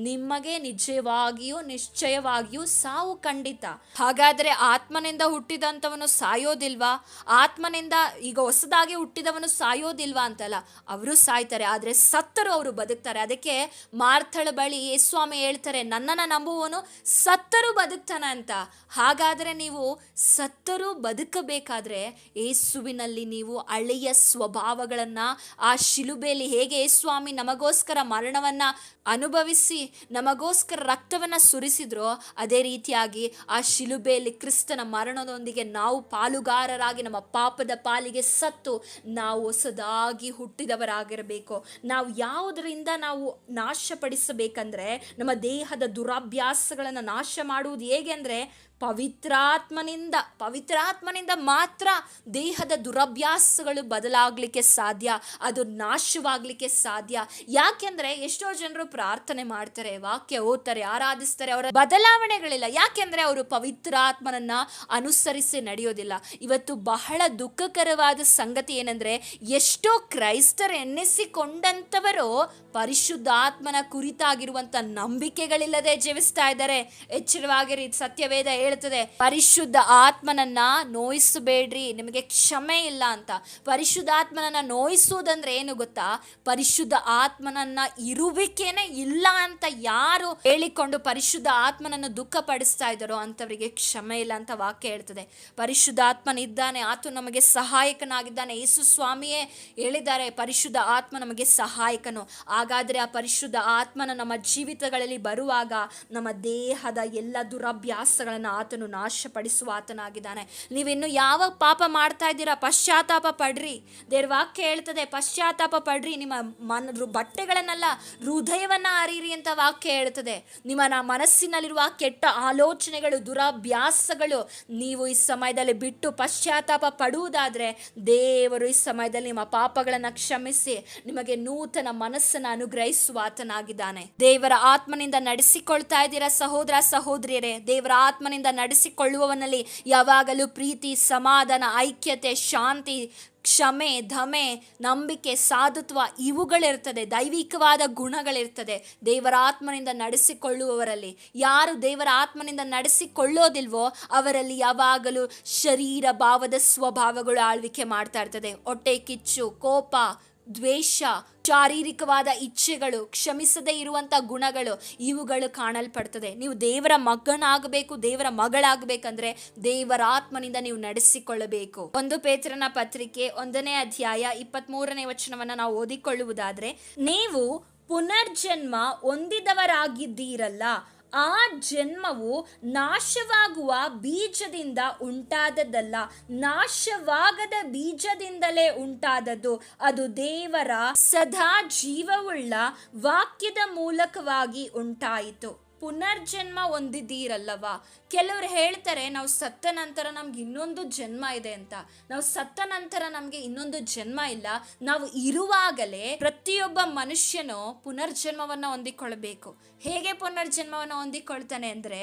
ನಿಮಗೆ ನಿಜವಾಗಿಯೂ ನಿಶ್ಚಯವಾಗಿಯೂ ಸಾವು ಖಂಡಿತ. ಹಾಗಾದರೆ ಆತ್ಮನಿಂದ ಹುಟ್ಟಿದಂಥವನು ಸಾಯೋದಿಲ್ವಾ? ಆತ್ಮನಿಂದ ಈಗ ಹೊಸದಾಗಿ ಹುಟ್ಟಿದವನು ಸಾಯೋದಿಲ್ವಾ ಅಂತಲ್ಲ, ಅವರು ಸಾಯ್ತಾರೆ, ಆದರೆ ಸತ್ತರು ಅವರು ಬದುಕ್ತಾರೆ. ಅದಕ್ಕೆ ಮಾರ್ಥಳ ಬಳಿ ಯೇಸ್ವಾಮಿ ಹೇಳ್ತಾರೆ, ನನ್ನನ್ನು ನಂಬುವವನು ಸತ್ತರು ಬದುಕ್ತಾನೆ ಅಂತ. ಹಾಗಾದರೆ ನೀವು ಸತ್ತರು ಬದುಕಬೇಕಾದ್ರೆ ಯೇಸುವಿನಲ್ಲಿ ನೀವು ಹಳೆಯ ಸ್ವಭಾವಗಳನ್ನು, ಆ ಶಿಲುಬೆಯಲ್ಲಿ ಹೇಗೆ ಯೇಸ್ವಾಮಿ ನಮಗೋಸ್ಕರ ಮರಣವನ್ನು ಅನುಭವಿಸಿ ನಮಗೋಸ್ಕರ ರಕ್ತವನ್ನು ಸುರಿಸಿದ್ರೋ, ಅದೇ ರೀತಿಯಾಗಿ ಆ ಶಿಲುಬೆಯಲ್ಲಿ ಕ್ರಿಸ್ತನ ಮರಣದೊಂದಿಗೆ ನಾವು ಪಾಲುಗಾರರಾಗಿ ನಮ್ಮ ಪಾಪದ ಪಾಲಿಗೆ ಸತ್ತು ನಾವು ಹೊಸದಾಗಿ ಹುಟ್ಟಿದವರಾಗಿರಬೇಕು. ನಾವು ಯಾವುದರಿಂದ ನಾವು ನಾಶಪಡಿಸಬೇಕಂದ್ರೆ, ನಮ್ಮ ದೇಹದ ದುರಾಭ್ಯಾಸಗಳನ್ನು ನಾಶ ಮಾಡುವುದು ಹೇಗೆ ಅಂದರೆ ಪವಿತ್ರಾತ್ಮನಿಂದ ಮಾತ್ರ ದೇಹದ ದುರಭ್ಯಾಸಗಳು ಬದಲಾಗಲಿಕ್ಕೆ ಸಾಧ್ಯ, ಅದು ನಾಶವಾಗಲಿಕ್ಕೆ ಸಾಧ್ಯ. ಯಾಕೆಂದರೆ ಎಷ್ಟೋ ಜನರು ಪ್ರಾರ್ಥನೆ ಮಾಡ್ತಾರೆ, ವಾಕ್ಯ ಓದ್ತಾರೆ, ಆರಾಧಿಸ್ತಾರೆ, ಅವರ ಬದಲಾವಣೆಗಳಿಲ್ಲ. ಯಾಕೆಂದರೆ ಅವರು ಪವಿತ್ರಾತ್ಮನನ್ನು ಅನುಸರಿಸಿ ನಡೆಯೋದಿಲ್ಲ. ಇವತ್ತು ಬಹಳ ದುಃಖಕರವಾದ ಸಂಗತಿ ಏನಂದರೆ, ಎಷ್ಟೋ ಕ್ರೈಸ್ತರು ಎನ್ನಿಸಿಕೊಂಡಂಥವರು ಪರಿಶುದ್ಧಾತ್ಮನ ಕುರಿತಾಗಿರುವಂಥ ನಂಬಿಕೆಗಳಿಲ್ಲದೆ ಜೀವಿಸ್ತಾ ಇದ್ದಾರೆ. ಎಚ್ಚರವಾಗಿರಿ, ಸತ್ಯವೇದ ಹೇಳ್ತದೆ, ಪರಿಶುದ್ಧ ಆತ್ಮನನ್ನ ನೋಯಿಸಬೇಡ್ರಿ, ನಿಮಗೆ ಕ್ಷಮೆ ಇಲ್ಲ ಅಂತ. ಪರಿಶುದ್ಧಾತ್ಮನನ್ನ ನೋಯಿಸುವುದಂದ್ರೆ ಏನು ಗೊತ್ತಾ? ಪರಿಶುದ್ಧ ಆತ್ಮನನ್ನ ಇರುವಿಕೆನೇ ಇಲ್ಲ ಅಂತ ಯಾರು ಹೇಳಿಕೊಂಡು ಪರಿಶುದ್ಧ ಆತ್ಮನನ್ನು ದುಃಖ ಪಡಿಸ್ತಾ ಇದ್ದಾರೋ ಅಂಥವರಿಗೆ ಕ್ಷಮೆ ಇಲ್ಲ ಅಂತ ವಾಕ್ಯ ಹೇಳ್ತದೆ. ಪರಿಶುದ್ಧ ಆತ್ಮನಿದ್ದಾನೆ, ಆತ ನಮಗೆ ಸಹಾಯಕನಾಗಿದ್ದಾನೆ. ಯೇಸು ಸ್ವಾಮಿಯೇ ಹೇಳಿದ್ದಾರೆ, ಪರಿಶುದ್ಧ ಆತ್ಮ ನಮಗೆ ಸಹಾಯಕನು. ಹಾಗಾದರೆ ಆ ಪರಿಶುದ್ಧ ಆತ್ಮನ ನಮ್ಮ ಜೀವಿತಗಳಲ್ಲಿ ಬರುವಾಗ ನಮ್ಮ ದೇಹದ ಎಲ್ಲ ದುರಭ್ಯಾಸಗಳನ್ನು ಆತನು ನಾಶಪಡಿಸುವ ಆತನಾಗಿದ್ದಾನೆ. ನೀವಿನ್ನು ಯಾವ ಪಾಪ ಮಾಡ್ತಾ ಇದ್ದೀರಾ, ಪಶ್ಚಾತ್ತಾಪ ಪಡ್ರಿ. ದೇವ್ರ ವಾಕ್ಯ ಹೇಳ್ತದೆ, ಪಶ್ಚಾತ್ತಾಪ ಪಡ್ರಿ, ನಿಮ್ಮ ಬಟ್ಟೆಗಳನ್ನೆಲ್ಲ ಹೃದಯವನ್ನ ಅರಿಯಿರಿ ಅಂತ ವಾಕ್ಯ ಹೇಳ್ತದೆ. ನಿಮ್ಮ ಮನಸ್ಸಿನಲ್ಲಿರುವ ಕೆಟ್ಟ ಆಲೋಚನೆಗಳು, ದುರಭ್ಯಾಸಗಳು ನೀವು ಈ ಸಮಯದಲ್ಲಿ ಬಿಟ್ಟು ಪಶ್ಚಾತ್ತಾಪ ಪಡುವುದಾದ್ರೆ ದೇವರು ಈ ಸಮಯದಲ್ಲಿ ನಿಮ್ಮ ಪಾಪಗಳನ್ನು ಕ್ಷಮಿಸಿ ನಿಮಗೆ ನೂತನ ಮನಸ್ಸನ್ನು ಅನುಗ್ರಹಿಸುವ ಆತನಾಗಿದ್ದಾನೆ. ದೇವರ ಆತ್ಮನಿಂದ ನಡೆಸಿಕೊಳ್ತಾ ಇದ್ದೀರಾ ಸಹೋದರ ಸಹೋದರಿಯರೇ? ದೇವರ ಆತ್ಮನಿಂದ ನಡೆಸಿಕೊಳ್ಳುವವನಲ್ಲಿ ಯಾವಾಗಲೂ ಪ್ರೀತಿ, ಸಮಾಧಾನ, ಐಕ್ಯತೆ, ಶಾಂತಿ, ಕ್ಷಮೆ, ದಮೆ, ನಂಬಿಕೆ, ಸಾಧುತ್ವ ಇವುಗಳಿರ್ತದೆ. ದೈವಿಕವಾದ ಗುಣಗಳಿರ್ತದೆ ದೇವರ ಆತ್ಮನಿಂದ ನಡೆಸಿಕೊಳ್ಳುವವರಲ್ಲಿ. ಯಾರು ದೇವರ ಆತ್ಮನಿಂದ ನಡೆಸಿಕೊಳ್ಳೋದಿಲ್ವೋ ಅವರಲ್ಲಿ ಯಾವಾಗಲೂ ಶರೀರ ಭಾವದ ಸ್ವಭಾವಗಳು ಆಳ್ವಿಕೆ ಮಾಡ್ತಾ ಇರ್ತದೆ. ಹೊಟ್ಟೆ ಕಿಚ್ಚು, ಕೋಪ, ದ್ವೇಷ, ಶಾರೀರಿಕವಾದ ಇಚ್ಛೆಗಳು, ಕ್ಷಮಿಸದೇ ಇರುವಂಥ ಗುಣಗಳು ಇವುಗಳು ಕಾಣಲ್ಪಡ್ತದೆ. ನೀವು ದೇವರ ಮಗನಾಗಬೇಕು, ದೇವರ ಮಗಳಾಗಬೇಕಂದ್ರೆ ದೇವರ ಆತ್ಮನಿಂದ ನೀವು ನಡೆಸಿಕೊಳ್ಳಬೇಕು. 1 ಪೇತ್ರನ ಪತ್ರಿಕೆ 1ನೇ ಅಧ್ಯಾಯ 23ನೇ ವಚನವನ್ನು ನಾವು ಓದಿಕೊಳ್ಳುವುದಾದ್ರೆ, ನೀವು ಪುನರ್ಜನ್ಮ ಹೊಂದಿದವರಾಗಿದ್ದೀರಲ್ಲ, ಆ ಜನ್ಮವು ನಾಶವಾಗುವ ಬೀಜದಿಂದ ಉಂಟಾದದ್ದಲ್ಲ, ನಾಶವಾಗದ ಬೀಜದಿಂದಲೇ ಉಂಟಾದದ್ದು. ಅದು ದೇವರ ಸದಾ ಜೀವವುಳ್ಳ ವಾಕ್ಯದ ಮೂಲಕವಾಗಿ ಉಂಟಾಯಿತು. ಪುನರ್ಜನ್ಮ ಹೊಂದಿದ್ದೀರಲ್ಲವಾ? ಕೆಲವರು ಹೇಳ್ತಾರೆ, ನಾವು ಸತ್ತ ನಂತರ ನಮ್ಗೆ ಇನ್ನೊಂದು ಜನ್ಮ ಇದೆ ಅಂತ. ನಾವು ಸತ್ತ ನಂತರ ನಮಗೆ ಇನ್ನೊಂದು ಜನ್ಮ ಇಲ್ಲ. ನಾವು ಇರುವಾಗಲೇ ಪ್ರತಿಯೊಬ್ಬ ಮನುಷ್ಯನು ಪುನರ್ಜನ್ಮವನ್ನು ಹೊಂದಿಕೊಳ್ಳಬೇಕು. ಹೇಗೆ ಪುನರ್ಜನ್ಮವನ್ನು ಹೊಂದಿಕೊಳ್ತಾನೆ ಅಂದರೆ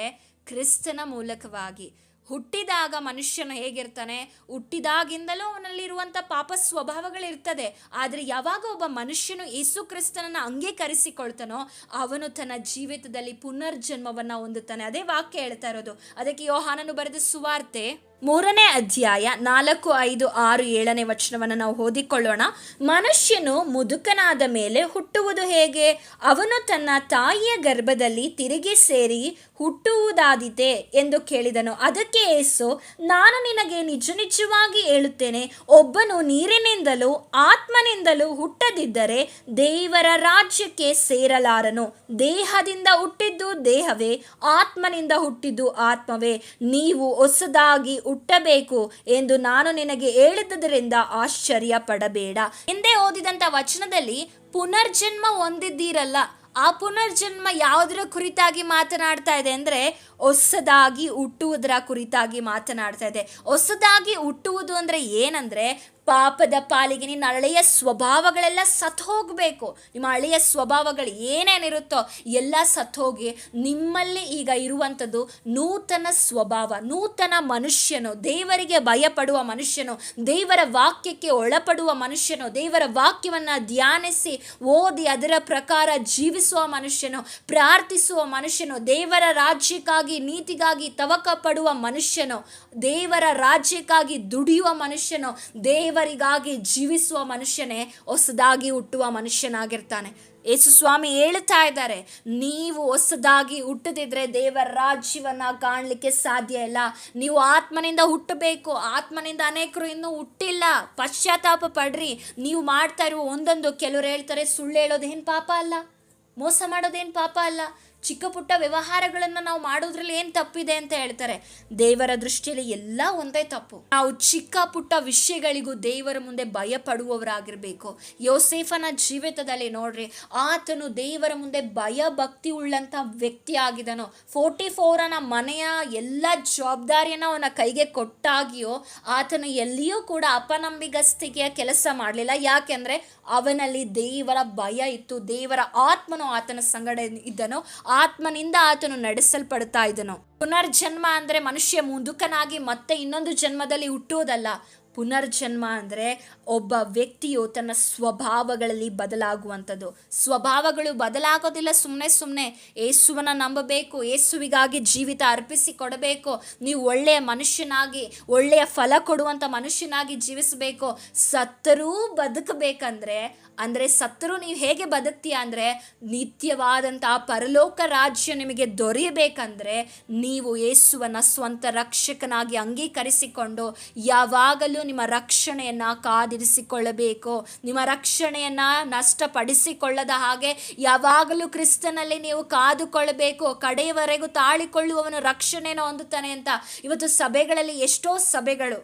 ಕ್ರಿಸ್ತನ ಮೂಲಕವಾಗಿ. ಹುಟ್ಟಿದಾಗ ಮನುಷ್ಯನು ಹೇಗಿರ್ತಾನೆ, ಹುಟ್ಟಿದಾಗಿಂದಲೂ ಅವನಲ್ಲಿರುವಂಥ ಪಾಪ ಸ್ವಭಾವಗಳಿರ್ತದೆ. ಆದರೆ ಯಾವಾಗ ಒಬ್ಬ ಮನುಷ್ಯನು ಯೇಸು ಕ್ರಿಸ್ತನನ್ನು ಅಂಗೀಕರಿಸಿಕೊಳ್ತಾನೋ ಅವನು ತನ್ನ ಜೀವಿತದಲ್ಲಿ ಪುನರ್ಜನ್ಮವನ್ನು ಹೊಂದುತ್ತಾನೆ. ಅದೇ ವಾಕ್ಯ ಹೇಳ್ತಾ ಇರೋದು. ಅದಕ್ಕೆ ಯೋಹಾನನು ಬರೆದ ಸುವಾರ್ತೆ 3ನೇ ಅಧ್ಯಾಯ 4, 5, 6, 7ನೇ ವಚನವನ್ನು ನಾವು ಓದಿಕೊಳ್ಳೋಣ. ಮನುಷ್ಯನು ಮುದುಕನಾದ ಮೇಲೆ ಹುಟ್ಟುವುದು ಹೇಗೆ? ಅವನು ತನ್ನ ತಾಯಿಯ ಗರ್ಭದಲ್ಲಿ ತಿರುಗಿ ಸೇರಿ ಹುಟ್ಟುವುದಾದೀತೆ ಎಂದು ಕೇಳಿದನು. ಅದಕ್ಕೆ ಯೇಸು, ನಾನು ನಿನಗೆ ನಿಜ ನಿಜವಾಗಿ ಹೇಳುತ್ತೇನೆ, ಒಬ್ಬನು ನೀರಿನಿಂದಲೂ ಆತ್ಮನಿಂದಲೂ ಹುಟ್ಟದಿದ್ದರೆ ದೇವರ ರಾಜ್ಯಕ್ಕೆ ಸೇರಲಾರನು. ದೇಹದಿಂದ ಹುಟ್ಟಿದ್ದು ದೇಹವೇ, ಆತ್ಮನಿಂದ ಹುಟ್ಟಿದ್ದು ಆತ್ಮವೇ. ನೀವು ಹೊಸದಾಗಿ ಹುಟ್ಟಬೇಕು ಎಂದು ನಾನು ನಿನಗೆ ಹೇಳಿದ್ದರಿಂದ ಆಶ್ಚರ್ಯ ಪಡಬೇಡ. ಹಿಂದೆ ಓದಿದಂಥ ವಚನದಲ್ಲಿ ಪುನರ್ಜನ್ಮ ಹೊಂದಿದ್ದೀರಲ್ಲ, ಆ ಪುನರ್ಜನ್ಮ ಯಾವುದರ ಕುರಿತಾಗಿ ಮಾತನಾಡ್ತಾ ಇದೆ ಅಂದರೆ ಹೊಸದಾಗಿ ಹುಟ್ಟುವುದರ ಕುರಿತಾಗಿ ಮಾತನಾಡ್ತಾ ಇದೆ. ಹೊಸದಾಗಿ ಹುಟ್ಟುವುದು ಅಂದರೆ ಏನಂದರೆ, ಪಾಪದ ಪಾಲಿಗೆ ನಿನ್ನ ಹಳೆಯ ಸ್ವಭಾವಗಳೆಲ್ಲ ಸತ್ತು ಹೋಗಬೇಕು. ನಿಮ್ಮ ಹಳೆಯ ಸ್ವಭಾವಗಳು ಏನೇನಿರುತ್ತೋ ಎಲ್ಲ ಸತ್ತು ಹೋಗಿ ನಿಮ್ಮಲ್ಲಿ ಈಗ ಇರುವಂಥದ್ದು ನೂತನ ಸ್ವಭಾವ, ನೂತನ ಮನುಷ್ಯನು, ದೇವರಿಗೆ ಭಯಪಡುವ ಮನುಷ್ಯನು, ದೇವರ ವಾಕ್ಯಕ್ಕೆ ಒಳಪಡುವ ಮನುಷ್ಯನು, ದೇವರ ವಾಕ್ಯವನ್ನು ಧ್ಯಾನಿಸಿ ಓದಿ ಅದರ ಪ್ರಕಾರ ಜೀವಿಸುವ ಮನುಷ್ಯನು, ಪ್ರಾರ್ಥಿಸುವ ಮನುಷ್ಯನು, ದೇವರ ರಾಜ್ಯಕ್ಕಾಗಿ ನೀತಿಗಾಗಿ ತವಕ ಪಡುವ ಮನುಷ್ಯನು, ದೇವರ ರಾಜ್ಯಕ್ಕಾಗಿ ದುಡಿಯುವ ಮನುಷ್ಯನು, ದೇವರಿಗಾಗಿ ಜೀವಿಸುವ ಮನುಷ್ಯನೇ ಹೊಸದಾಗಿ ಹುಟ್ಟುವ ಮನುಷ್ಯನಾಗಿರ್ತಾನೆ. ಯೇಸು ಸ್ವಾಮಿ ಹೇಳ್ತಾ ಇದ್ದಾರೆ, ನೀವು ಹೊಸದಾಗಿ ಹುಟ್ಟದಿದ್ರೆ ದೇವರ ರಾಜ್ಯವನ್ನ ಕಾಣಲಿಕ್ಕೆ ಸಾಧ್ಯ ಇಲ್ಲ. ನೀವು ಆತ್ಮನಿಂದ ಹುಟ್ಟಬೇಕು. ಆತ್ಮನಿಂದ ಅನೇಕರು ಇನ್ನೂ ಹುಟ್ಟಿಲ್ಲ. ಪಶ್ಚಾತ್ತಾಪ ಪಡ್ರಿ. ನೀವು ಮಾಡ್ತಾ ಇರುವ ಒಂದೊಂದು, ಕೆಲವರು ಹೇಳ್ತಾರೆ ಸುಳ್ಳು ಹೇಳೋದೇನು ಪಾಪ ಅಲ್ಲ, ಮೋಸ ಮಾಡೋದೇನು ಪಾಪ ಅಲ್ಲ, ಚಿಕ್ಕ ಪುಟ್ಟ ವ್ಯವಹಾರಗಳನ್ನು ನಾವು ಮಾಡೋದ್ರಲ್ಲಿ ಏನು ತಪ್ಪಿದೆ ಅಂತ ಹೇಳ್ತಾರೆ. ದೇವರ ದೃಷ್ಟಿಯಲ್ಲಿ ಎಲ್ಲ ಒಂದೇ ತಪ್ಪು. ನಾವು ಚಿಕ್ಕ ಪುಟ್ಟ ವಿಷಯಗಳಿಗೂ ದೇವರ ಮುಂದೆ ಭಯ ಪಡುವವರಾಗಿರಬೇಕು. ಯೋಸೇಫನ ಜೀವಿತದಲ್ಲಿ ನೋಡ್ರಿ, ಆತನು ದೇವರ ಮುಂದೆ ಭಯ ಭಕ್ತಿ ಉಳ್ಳಂಥ ವ್ಯಕ್ತಿ ಆಗಿದನು. 44ನ ಮನೆಯ ಎಲ್ಲ ಜವಾಬ್ದಾರಿಯನ್ನು ಅವನ ಕೈಗೆ ಕೊಟ್ಟಾಗಿಯೋ ಆತನು ಎಲ್ಲಿಯೂ ಕೂಡ ಅಪನಂಬಿಗಸ್ತಿಕೆಯ ಕೆಲಸ ಮಾಡಲಿಲ್ಲ. ಯಾಕೆಂದರೆ ಅವನಲ್ಲಿ ದೇವರ ಭಯ ಇತ್ತು. ದೇವರ ಆತ್ಮನು ಆತನ ಸಂಗಡ ಇದ್ದನು. ಆತ್ಮನಿಂದ ಆತನು ನಡೆಸಲ್ಪಡ್ತಾ ಇದ್ದನು. ಪುನರ್ಜನ್ಮ ಅಂದರೆ ಮನುಷ್ಯ ಮುದುಕನಾಗಿ ಮತ್ತೆ ಇನ್ನೊಂದು ಜನ್ಮದಲ್ಲಿ ಹುಟ್ಟುವುದಲ್ಲ. ಪುನರ್ಜನ್ಮ ಅಂದರೆ ಒಬ್ಬ ವ್ಯಕ್ತಿಯು ತನ್ನ ಸ್ವಭಾವಗಳಲ್ಲಿ ಬದಲಾಗುವಂಥದ್ದು. ಸ್ವಭಾವಗಳು ಬದಲಾಗೋದಿಲ್ಲ ಸುಮ್ಮನೆ. ಯೇಸುವನ್ನು ನಂಬಬೇಕು, ಯೇಸುವಿಗಾಗಿ ಜೀವಿತ ಅರ್ಪಿಸಿ ಕೊಡಬೇಕು. ನೀವು ಒಳ್ಳೆಯ ಮನುಷ್ಯನಾಗಿ, ಒಳ್ಳೆಯ ಫಲ ಕೊಡುವಂಥ ಮನುಷ್ಯನಾಗಿ ಜೀವಿಸಬೇಕು. ಸತ್ತರೂ ಬದುಕಬೇಕಂದ್ರೆ, ಅಂದರೆ ಸತ್ತರೂ ನೀವು ಹೇಗೆ ಬದುಕ್ತೀಯ ಅಂದರೆ, ನಿತ್ಯವಾದಂತಹ ಪರಲೋಕ ರಾಜ್ಯ ನಿಮಗೆ ದೊರೆಯಬೇಕಂದ್ರೆ ನೀವು ಯೇಸುವನ್ನು ಸ್ವಂತ ರಕ್ಷಕನಾಗಿ ಅಂಗೀಕರಿಸಿಕೊಂಡು ಯಾವಾಗಲೂ ನಿಮ್ಮ ರಕ್ಷಣೆಯನ್ನು ಕಾದಿರಿಸಿಕೊಳ್ಳಬೇಕು. ನಿಮ್ಮ ರಕ್ಷಣೆಯನ್ನು ನಷ್ಟಪಡಿಸಿಕೊಳ್ಳದ ಹಾಗೆ ಯಾವಾಗಲೂ ಕ್ರಿಸ್ತನಲ್ಲಿ ನೀವು ಕಾದುಕೊಳ್ಳಬೇಕು. ಕಡೆಯವರೆಗೂ ತಾಳಿಕೊಳ್ಳುವವನು ರಕ್ಷಣೆಯನ್ನು ಹೊಂದುತ್ತಾನೆ ಅಂತ ಇವತ್ತು ಸಭೆಗಳಲ್ಲಿ ಎಷ್ಟೋ ಸಭೆಗಳು,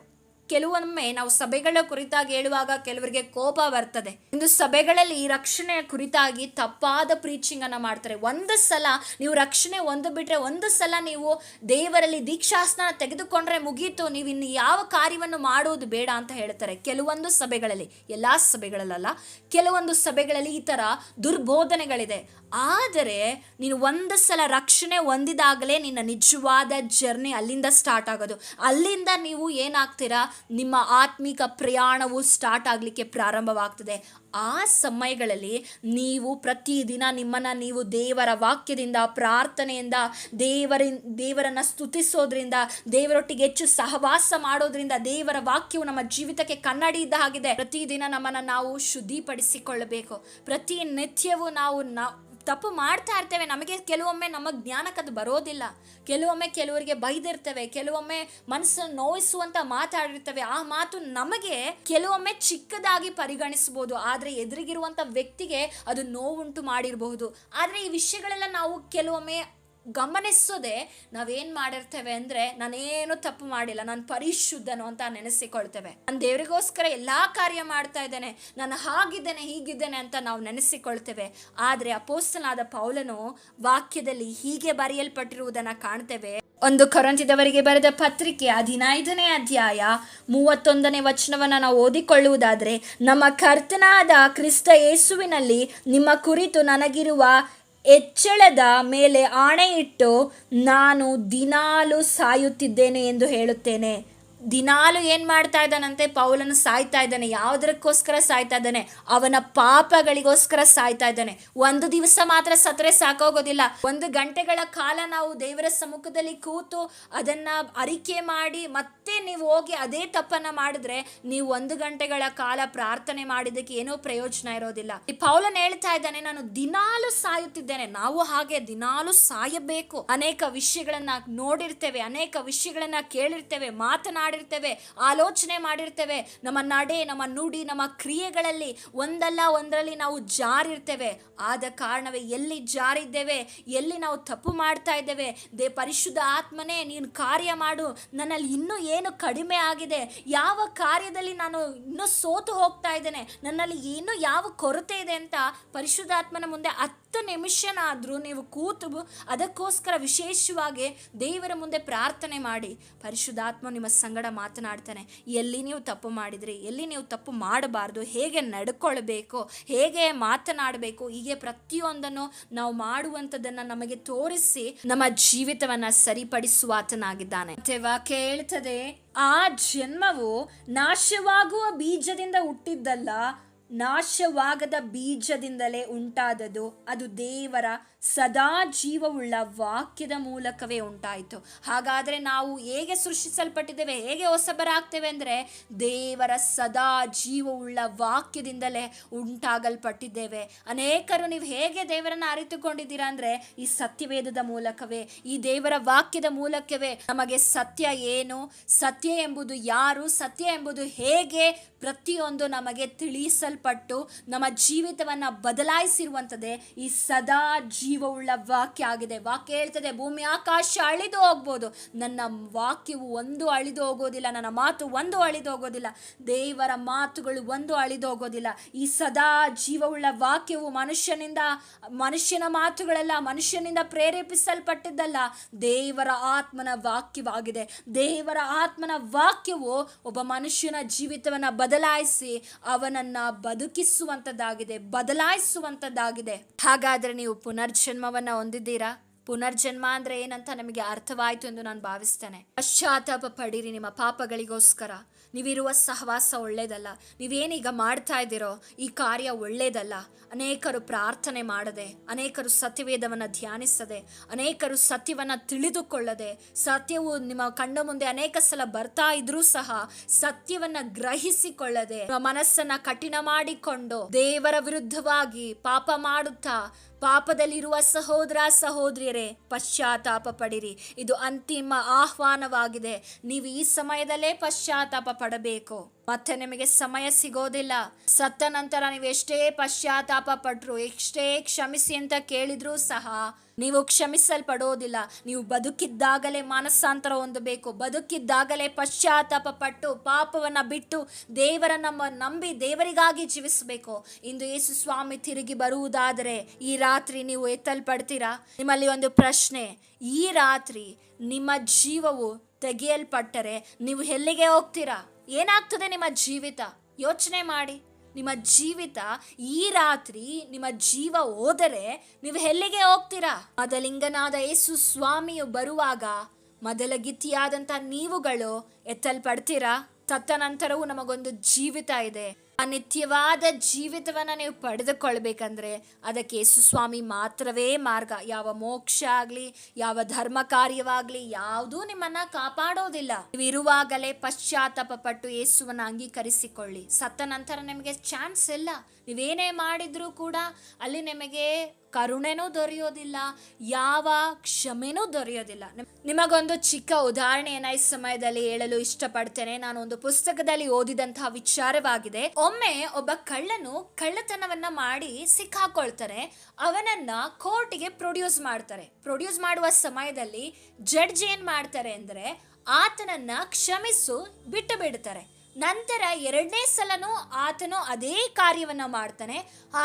ಕೆಲವೊಮ್ಮೆ ನಾವು ಸಭೆಗಳ ಕುರಿತಾಗಿ ಹೇಳುವಾಗ ಕೆಲವರಿಗೆ ಕೋಪ ಬರ್ತದೆ. ಇಂದು ಸಭೆಗಳಲ್ಲಿ ಈ ರಕ್ಷಣೆಯ ಕುರಿತಾಗಿ ತಪ್ಪಾದ ಪ್ರೀಚಿಂಗನ್ನು ಮಾಡ್ತಾರೆ. ಒಂದು ಸಲ ನೀವು ರಕ್ಷಣೆ ಹೊಂದಿಬಿಟ್ರೆ, ಒಂದು ಸಲ ನೀವು ದೇವರಲ್ಲಿ ದೀಕ್ಷಾಸ್ನಾನ ತೆಗೆದುಕೊಂಡ್ರೆ ಮುಗೀತು, ನೀವು ಇನ್ನು ಯಾವ ಕಾರ್ಯವನ್ನು ಮಾಡುವುದು ಬೇಡ ಅಂತ ಹೇಳ್ತಾರೆ. ಕೆಲವೊಂದು ಸಭೆಗಳಲ್ಲಿ, ಎಲ್ಲ ಸಭೆಗಳಲ್ಲ, ಕೆಲವೊಂದು ಸಭೆಗಳಲ್ಲಿ ಈ ಥರ ದುರ್ಬೋಧನೆಗಳಿದೆ. ಆದರೆ ನೀನು ಒಂದು ಸಲ ರಕ್ಷಣೆ ಹೊಂದಿದಾಗಲೇ ನಿನ್ನ ನಿಜವಾದ ಜರ್ನಿ ಅಲ್ಲಿಂದ ಸ್ಟಾರ್ಟ್ ಆಗೋದು. ಅಲ್ಲಿಂದ ನೀವು ಏನಾಗ್ತೀರಾ, ನಿಮ್ಮ ಆತ್ಮಿಕ ಪ್ರಯಾಣವು ಸ್ಟಾರ್ಟ್ ಆಗಲಿಕ್ಕೆ ಪ್ರಾರಂಭವಾಗ್ತದೆ. ಆ ಸಮಯಗಳಲ್ಲಿ ನೀವು ಪ್ರತಿದಿನ ನಿಮ್ಮನ್ನು ನೀವು ದೇವರ ವಾಕ್ಯದಿಂದ, ಪ್ರಾರ್ಥನೆಯಿಂದ, ದೇವರನ್ನು ಸ್ತುತಿಸೋದ್ರಿಂದ, ದೇವರೊಟ್ಟಿಗೆ ಹೆಚ್ಚು ಸಹವಾಸ ಮಾಡೋದ್ರಿಂದ, ದೇವರ ವಾಕ್ಯವು ನಮ್ಮ ಜೀವಿತಕ್ಕೆ ಕನ್ನಡಿ ಇದ್ದ ಹಾಗಿದೆ. ಪ್ರತಿದಿನ ನಮ್ಮನ್ನು ನಾವು ಶುದ್ಧಿಪಡಿಸಿಕೊಳ್ಳಬೇಕು. ಪ್ರತಿನಿತ್ಯವೂ ನಾವು ತಪ್ಪು ಮಾಡ್ತಾ ಇರ್ತೇವೆ. ನಮಗೆ ಕೆಲವೊಮ್ಮೆ ನಮ್ಮ ಜ್ಞಾನಕ್ಕೆ ಅದು ಬರೋದಿಲ್ಲ. ಕೆಲವೊಮ್ಮೆ ಕೆಲವರಿಗೆ ಬೈದಿರ್ತೇವೆ, ಕೆಲವೊಮ್ಮೆ ಮನಸ್ಸನ್ನು ನೋಯಿಸುವಂತ ಮಾತಾಡಿರ್ತೇವೆ. ಆ ಮಾತು ನಮಗೆ ಕೆಲವೊಮ್ಮೆ ಚಿಕ್ಕದಾಗಿ ಪರಿಗಣಿಸಬಹುದು, ಆದರೆ ಎದುರಿಗಿರುವಂಥ ವ್ಯಕ್ತಿಗೆ ಅದು ನೋವುಂಟು ಮಾಡಿರಬಹುದು. ಆದರೆ ಈ ವಿಷಯಗಳೆಲ್ಲ ನಾವು ಕೆಲವೊಮ್ಮೆ ಗಮನಿಸೋದೆ ನಾವೇನು ಮಾಡಿರ್ತೇವೆ ಅಂದರೆ, ನಾನೇನು ತಪ್ಪು ಮಾಡಿಲ್ಲ, ನಾನು ಪರಿಶುದ್ಧನು ಅಂತ ನೆನೆಸಿಕೊಳ್ತೇವೆ. ನಾನು ದೇವರಿಗೋಸ್ಕರ ಎಲ್ಲ ಕಾರ್ಯ ಮಾಡ್ತಾ ಇದ್ದೇನೆ, ನಾನು ಹಾಗಿದ್ದೇನೆ ಹೀಗಿದ್ದೇನೆ ಅಂತ ನಾವು ನೆನೆಸಿಕೊಳ್ತೇವೆ. ಆದರೆ ಅಪೊಸ್ತಲನಾದ ಪೌಲನು ವಾಕ್ಯದಲ್ಲಿ ಹೀಗೆ ಬರೆಯಲ್ಪಟ್ಟಿರುವುದನ್ನು ಕಾಣ್ತೇವೆ. 1 ಕೊರಿಂಥದವರಿಗೆ ಬರೆದ ಪತ್ರಿಕೆ 15ನೇ ಅಧ್ಯಾಯ 31ನೇ ವಚನವನ್ನು ನಾವು ಓದಿಕೊಳ್ಳುವುದಾದರೆ, ನಮ್ಮ ಕರ್ತನಾದ ಕ್ರಿಸ್ತ ಯೇಸುವಿನಲ್ಲಿ ನಿಮ್ಮ ಕುರಿತು ನನಗಿರುವ ಹೆಚ್ಚಳದ ಮೇಲೆ ಆಣೆಯಿಟ್ಟು ನಾನು ದಿನಾಲು ಸಾಯುತ್ತಿದ್ದೇನೆ ಎಂದು ಹೇಳುತ್ತೇನೆ. ದಿನಾಲು ಏನು ಮಾಡ್ತಾ ಇದ್ದಾನಂತೆ? ಪೌಲನು ಸಾಯ್ತಾ ಇದ್ದಾನೆ. ಯಾವುದಕ್ಕೋಸ್ಕರ ಸಾಯ್ತಾ ಇದ್ದಾನೆ? ಅವನ ಪಾಪಗಳಿಗೋಸ್ಕರ ಸಾಯ್ತಾ ಇದ್ದಾನೆ. ಒಂದು ದಿವಸ ಮಾತ್ರ ಸತ್ತರೆ ಸಾಕೋಗೋದಿಲ್ಲ. 1 ಗಂಟೆಗಳ ಕಾಲ ನಾವು ದೇವರ ಸಮ್ಮುಖದಲ್ಲಿ ಕೂತು ಅದನ್ನ ಅರಿಕೆ ಮಾಡಿ ಮತ್ತೆ ನೀವು ಹೋಗಿ ಅದೇ ತಪ್ಪನ್ನ ಮಾಡಿದ್ರೆ ನೀವು 1 ಗಂಟೆಗಳ ಕಾಲ ಪ್ರಾರ್ಥನೆ ಮಾಡಿದ್ದಕ್ಕೆ ಏನೋ ಪ್ರಯೋಜನ ಇರೋದಿಲ್ಲ. ಈ ಪೌಲನ್ ಹೇಳ್ತಾ ಇದ್ದಾನೆ, ನಾನು ದಿನಾಲು ಸಾಯುತ್ತಿದ್ದೇನೆ. ನಾವು ಹಾಗೆ ದಿನಾಲು ಸಾಯಬೇಕು. ಅನೇಕ ವಿಷಯಗಳನ್ನ ನೋಡಿರ್ತೇವೆ, ಅನೇಕ ವಿಷಯಗಳನ್ನ ಕೇಳಿರ್ತೇವೆ, ಮಾತನಾಡಿರ್ತೇವೆ, ಆಲೋಚನೆ ಮಾಡಿರ್ತೇವೆ. ನಮ್ಮ ನಡೆ, ನಮ್ಮ ನುಡಿ, ನಮ್ಮ ಕ್ರಿಯೆಗಳಲ್ಲಿ ಒಂದಲ್ಲ ಒಂದರಲ್ಲಿ ನಾವು ಜಾರಿರ್ತೇವೆ. ಆದ ಕಾರಣವೇ ಎಲ್ಲಿ ಜಾರಿದ್ದೇವೆ, ಎಲ್ಲಿ ನಾವು ತಪ್ಪು ಮಾಡ್ತಾ ಇದ್ದೇವೆ, ಪರಿಶುದ್ಧ ಆತ್ಮನೇ ನೀನು ಕಾರ್ಯ ಮಾಡು, ನನ್ನಲ್ಲಿ ಇನ್ನೂ ಏನು ಕಡಿಮೆ ಆಗಿದೆ, ಯಾವ ಕಾರ್ಯದಲ್ಲಿ ನಾನು ಇನ್ನೂ ಸೋತು ಹೋಗ್ತಾ ಇದ್ದೇನೆ, ನನ್ನಲ್ಲಿ ಇನ್ನೂ ಯಾವ ಕೊರತೆ ಇದೆ ಅಂತ ಪರಿಶುದ್ಧಾತ್ಮನ ಮುಂದೆ 10 ನಿಮಿಷನಾದರೂ ನೀವು ಕೂತು ಅದಕ್ಕೋಸ್ಕರ ವಿಶೇಷವಾಗಿ ದೇವರ ಮುಂದೆ ಪ್ರಾರ್ಥನೆ ಮಾಡಿ. ಪರಿಶುದ್ಧಾತ್ಮ ನಿಮ್ಮ ಸಂಗಡ ಮಾತನಾಡ್ತಾನೆ. ಎಲ್ಲಿ ನೀವು ತಪ್ಪು ಮಾಡಿದ್ರಿ, ಎಲ್ಲಿ ನೀವು ತಪ್ಪು ಮಾಡಬಾರ್ದು, ಹೇಗೆ ನಡ್ಕೊಳ್ಬೇಕು, ಹೇಗೆ ಮಾತನಾಡಬೇಕು, ಹೀಗೆ ಪ್ರತಿಯೊಂದನ್ನು ನಾವು ಮಾಡುವಂಥದ್ದನ್ನು ನಮಗೆ ತೋರಿಸಿ ನಮ್ಮ ಜೀವಿತವನ್ನ ಸರಿಪಡಿಸುವ ಆತನಾಗಿದ್ದಾನೆ. ವಾಕ್ಯ ಹೇಳ್ತದೆ, ಆ ಜನ್ಮವು ನಾಶವಾಗುವ ಬೀಜದಿಂದ ಹುಟ್ಟಿದ್ದಲ್ಲ, ನಾಶವಾಗದ ಬೀಜದಿಂದಲೇ ಉಂಟಾದದು. ಅದು ದೇವರ ಸದಾ ಜೀವವುಳ್ಳ ವಾಕ್ಯದ ಮೂಲಕವೇ ಉಂಟಾಯಿತು. ಹಾಗಾದರೆ ನಾವು ಹೇಗೆ ಸೃಷ್ಟಿಸಲ್ಪಟ್ಟಿದ್ದೇವೆ, ಹೇಗೆ ಹೊಸಬರಾಗ್ತೇವೆ ಅಂದರೆ ದೇವರ ಸದಾ ಜೀವವುಳ್ಳ ವಾಕ್ಯದಿಂದಲೇ ಉಂಟಾಗಲ್ಪಟ್ಟಿದ್ದೇವೆ. ಅನೇಕರು ನೀವು ಹೇಗೆ ದೇವರನ್ನು ಅರಿತುಕೊಂಡಿದ್ದೀರಾ ಅಂದರೆ ಈ ಸತ್ಯವೇದದ ಮೂಲಕವೇ, ಈ ದೇವರ ವಾಕ್ಯದ ಮೂಲಕವೇ ನಮಗೆ ಸತ್ಯ ಏನು, ಸತ್ಯ ಎಂಬುದು ಯಾರು, ಸತ್ಯ ಎಂಬುದು ಹೇಗೆ ಪ್ರತಿಯೊಂದು ನಮಗೆ ತಿಳಿಸಲ್ಪಟ್ಟು ನಮ್ಮ ಜೀವಿತವನ್ನು ಬದಲಾಯಿಸಿರುವಂಥದ್ದೇ ಈ ಸದಾ ಜೀವವುಳ್ಳ ವಾಕ್ಯ ಆಗಿದೆ. ವಾಕ್ಯ ಹೇಳ್ತದೆ, ಭೂಮಿ ಆಕಾಶ ಅಳಿದು ಹೋಗ್ಬೋದು, ನನ್ನ ವಾಕ್ಯವು ಒಂದು ಅಳಿದು ಹೋಗೋದಿಲ್ಲ, ನನ್ನ ಮಾತು ಒಂದು ಅಳಿದು ಹೋಗೋದಿಲ್ಲ, ದೇವರ ಮಾತುಗಳು ಒಂದು ಅಳಿದು ಹೋಗೋದಿಲ್ಲ. ಈ ಸದಾ ಜೀವವುಳ್ಳ ವಾಕ್ಯವು ಮನುಷ್ಯನ ಮಾತುಗಳೆಲ್ಲ ಮನುಷ್ಯನಿಂದ ಪ್ರೇರೇಪಿಸಲ್ಪಟ್ಟಿದ್ದಲ್ಲ, ದೇವರ ಆತ್ಮನ ವಾಕ್ಯವಾಗಿದೆ. ದೇವರ ಆತ್ಮನ ವಾಕ್ಯವು ಒಬ್ಬ ಮನುಷ್ಯನ ಜೀವಿತವನ್ನು ಬದಲಾಯಿಸಿ ಅವನನ್ನ ಬದಲಾಯಿಸುವಂಥದ್ದಾಗಿದೆ. ಹಾಗಾದ್ರೆ ನೀವು ಪುನರ್ಜನ್ಮವನ್ನ ಹೊಂದಿದ್ದೀರಾ? ಪುನರ್ಜನ್ಮ ಅಂದ್ರೆ ಏನಂತ ನಮಗೆ ಅರ್ಥವಾಯಿತು ಎಂದು ನಾನು ಭಾವಿಸ್ತೇನೆ. ಪಶ್ಚಾತ್ತಾಪ ಪಡಿರಿ ನಿಮ್ಮ ಪಾಪಗಳಿಗೋಸ್ಕರ. ನೀವಿರುವ ಸಹವಾಸ ಒಳ್ಳೇದಲ್ಲ, ನೀವೇನೀಗ ಮಾಡ್ತಾ ಇದ್ದೀರೋ ಈ ಕಾರ್ಯ ಒಳ್ಳೇದಲ್ಲ. ಅನೇಕರು ಪ್ರಾರ್ಥನೆ ಮಾಡದೆ, ಅನೇಕರು ಸತ್ಯವೇದವನ್ನು ಧ್ಯಾನಿಸದೆ, ಅನೇಕರು ಸತ್ಯವನ್ನು ತಿಳಿದುಕೊಳ್ಳದೆ, ಸತ್ಯವು ನಿಮ್ಮ ಕಣ್ಣ ಮುಂದೆ ಅನೇಕ ಸಲ ಬರ್ತಾ ಇದ್ರೂ ಸಹ ಸತ್ಯವನ್ನು ಗ್ರಹಿಸಿಕೊಳ್ಳದೆ ಮನಸ್ಸನ್ನ ಕಠಿಣ ಮಾಡಿಕೊಂಡು ದೇವರ ವಿರುದ್ಧವಾಗಿ ಪಾಪ ಮಾಡುತ್ತಾ, ಪಾಪದಲ್ಲಿರುವ ಸಹೋದರ ಸಹೋದರಿಯರೇ, ಪಶ್ಚಾತ್ತಾಪ ಪಡಿರಿ. ಇದು ಅಂತಿಮ ಆಹ್ವಾನವಾಗಿದೆ. ನೀವು ಈ ಸಮಯದಲ್ಲೇ ಪಶ್ಚಾತ್ತಾಪ ಪಡಬೇಕು. ಮತ್ತೆ ನಿಮಗೆ ಸಮಯ ಸಿಗೋದಿಲ್ಲ. ಸತ್ತ ನಂತರ ನೀವು ಎಷ್ಟೇ ಪಶ್ಚಾತ್ತಾಪ ಪಟ್ರು, ಎಷ್ಟೇ ಕ್ಷಮಿಸಿ ಅಂತ ಕೇಳಿದ್ರೂ ಸಹ ನೀವು ಕ್ಷಮಿಸಲ್ಪಡೋದಿಲ್ಲ. ನೀವು ಬದುಕಿದ್ದಾಗಲೇ ಮಾನಸಾಂತರ ಹೊಂದಬೇಕು. ಬದುಕಿದ್ದಾಗಲೇ ಪಶ್ಚಾತ್ತಾಪ ಪಟ್ಟು ಪಾಪವನ್ನು ಬಿಟ್ಟು ದೇವರನ್ನ ನಂಬಿ ದೇವರಿಗಾಗಿ ಜೀವಿಸಬೇಕು. ಇಂದು ಯೇಸು ಸ್ವಾಮಿ ತಿರುಗಿ ಬರುವುದಾದರೆ ಈ ರಾತ್ರಿ ನೀವು ಎತ್ತಲ್ಪಡ್ತೀರಾ? ನಿಮ್ಮಲ್ಲಿ ಒಂದು ಪ್ರಶ್ನೆ, ಈ ರಾತ್ರಿ ನಿಮ್ಮ ಜೀವವು ತೆಗೆಯಲ್ಪಟ್ಟರೆ ನೀವು ಎಲ್ಲಿಗೆ ಹೋಗ್ತೀರಾ? ಏನಾಗ್ತದೆ ನಿಮ್ಮ ಜೀವಿತ? ಯೋಚನೆ ಮಾಡಿ. ನಿಮ್ಮ ಜೀವಿತ ಈ ರಾತ್ರಿ ನಿಮ್ಮ ಜೀವ ಹೋದರೆ ನೀವು ಎಲ್ಲಿಗೆ ಹೋಗ್ತೀರಾ? ಮೊದಲಿಂಗನಾದ ಯೇಸು ಸ್ವಾಮಿಯು ಬರುವಾಗ ಮೊದಲಗಿತ್ತಿಯಾದಂಥ ನೀವುಗಳು ಎತ್ತಲ್ಪಡ್ತೀರಾ? ಸತ್ತ ನಂತರವೂ ನಮಗೊಂದು ಜೀವಿತ ಇದೆ. ಆ ನಿತ್ಯವಾದ ಜೀವಿತವನ್ನ ನೀವು ಪಡೆದುಕೊಳ್ಬೇಕಂದ್ರೆ ಅದಕ್ಕೆ ಯೇಸು ಸ್ವಾಮಿ ಮಾತ್ರವೇ ಮಾರ್ಗ. ಯಾವ ಮೋಕ್ಷ ಆಗ್ಲಿ, ಯಾವ ಧರ್ಮ ಕಾರ್ಯವಾಗ್ಲಿ ಯಾವುದೂ ನಿಮ್ಮನ್ನ ಕಾಪಾಡೋದಿಲ್ಲ. ನೀವು ಇರುವಾಗಲೇ ಪಶ್ಚಾತ್ತಾಪ ಪಟ್ಟು ಯೇಸುವನ್ನ ಅಂಗೀಕರಿಸಿಕೊಳ್ಳಿ. ಸತ್ತ ನಂತರ ನಿಮಗೆ ಚಾನ್ಸ್ ಇಲ್ಲ. ನೀವೇನೇ ಮಾಡಿದ್ರೂ ಕೂಡ ಅಲ್ಲಿ ನಿಮಗೆ ಕರುಣೆನೂ ದೊರೆಯೋದಿಲ್ಲ, ಯಾವ ಕ್ಷಮೆನೂ ದೊರೆಯೋದಿಲ್ಲ. ನಿಮಗೊಂದು ಚಿಕ್ಕ ಉದಾಹರಣೆಯನ್ನ ಈ ಸಮಯದಲ್ಲಿ ಹೇಳಲು ಇಷ್ಟಪಡ್ತೇನೆ. ನಾನು ಒಂದು ಪುಸ್ತಕದಲ್ಲಿ ಓದಿದಂತಹ ವಿಚಾರವಾಗಿದೆ. ಒಮ್ಮೆ ಒಬ್ಬ ಕಳ್ಳನು ಕಳ್ಳತನವನ್ನ ಮಾಡಿ ಸಿಕ್ಕಾಕೊಳ್ತಾರೆ. ಅವನನ್ನ ಕೋರ್ಟಿಗೆ ಪ್ರೊಡ್ಯೂಸ್ ಮಾಡ್ತಾರೆ. ಪ್ರೊಡ್ಯೂಸ್ ಮಾಡುವ ಸಮಯದಲ್ಲಿ ಜಡ್ಜ್ ಏನ್ ಮಾಡ್ತಾರೆ ಅಂದ್ರೆ ಆತನನ್ನ ಕ್ಷಮಿಸು ಬಿಟ್ಟು ಬಿಡ್ತಾರೆ. ನಂತರ 2ನೇ ಸಲನೂ ಆತನು ಅದೇ ಕಾರ್ಯವನ್ನ ಮಾಡ್ತಾನೆ.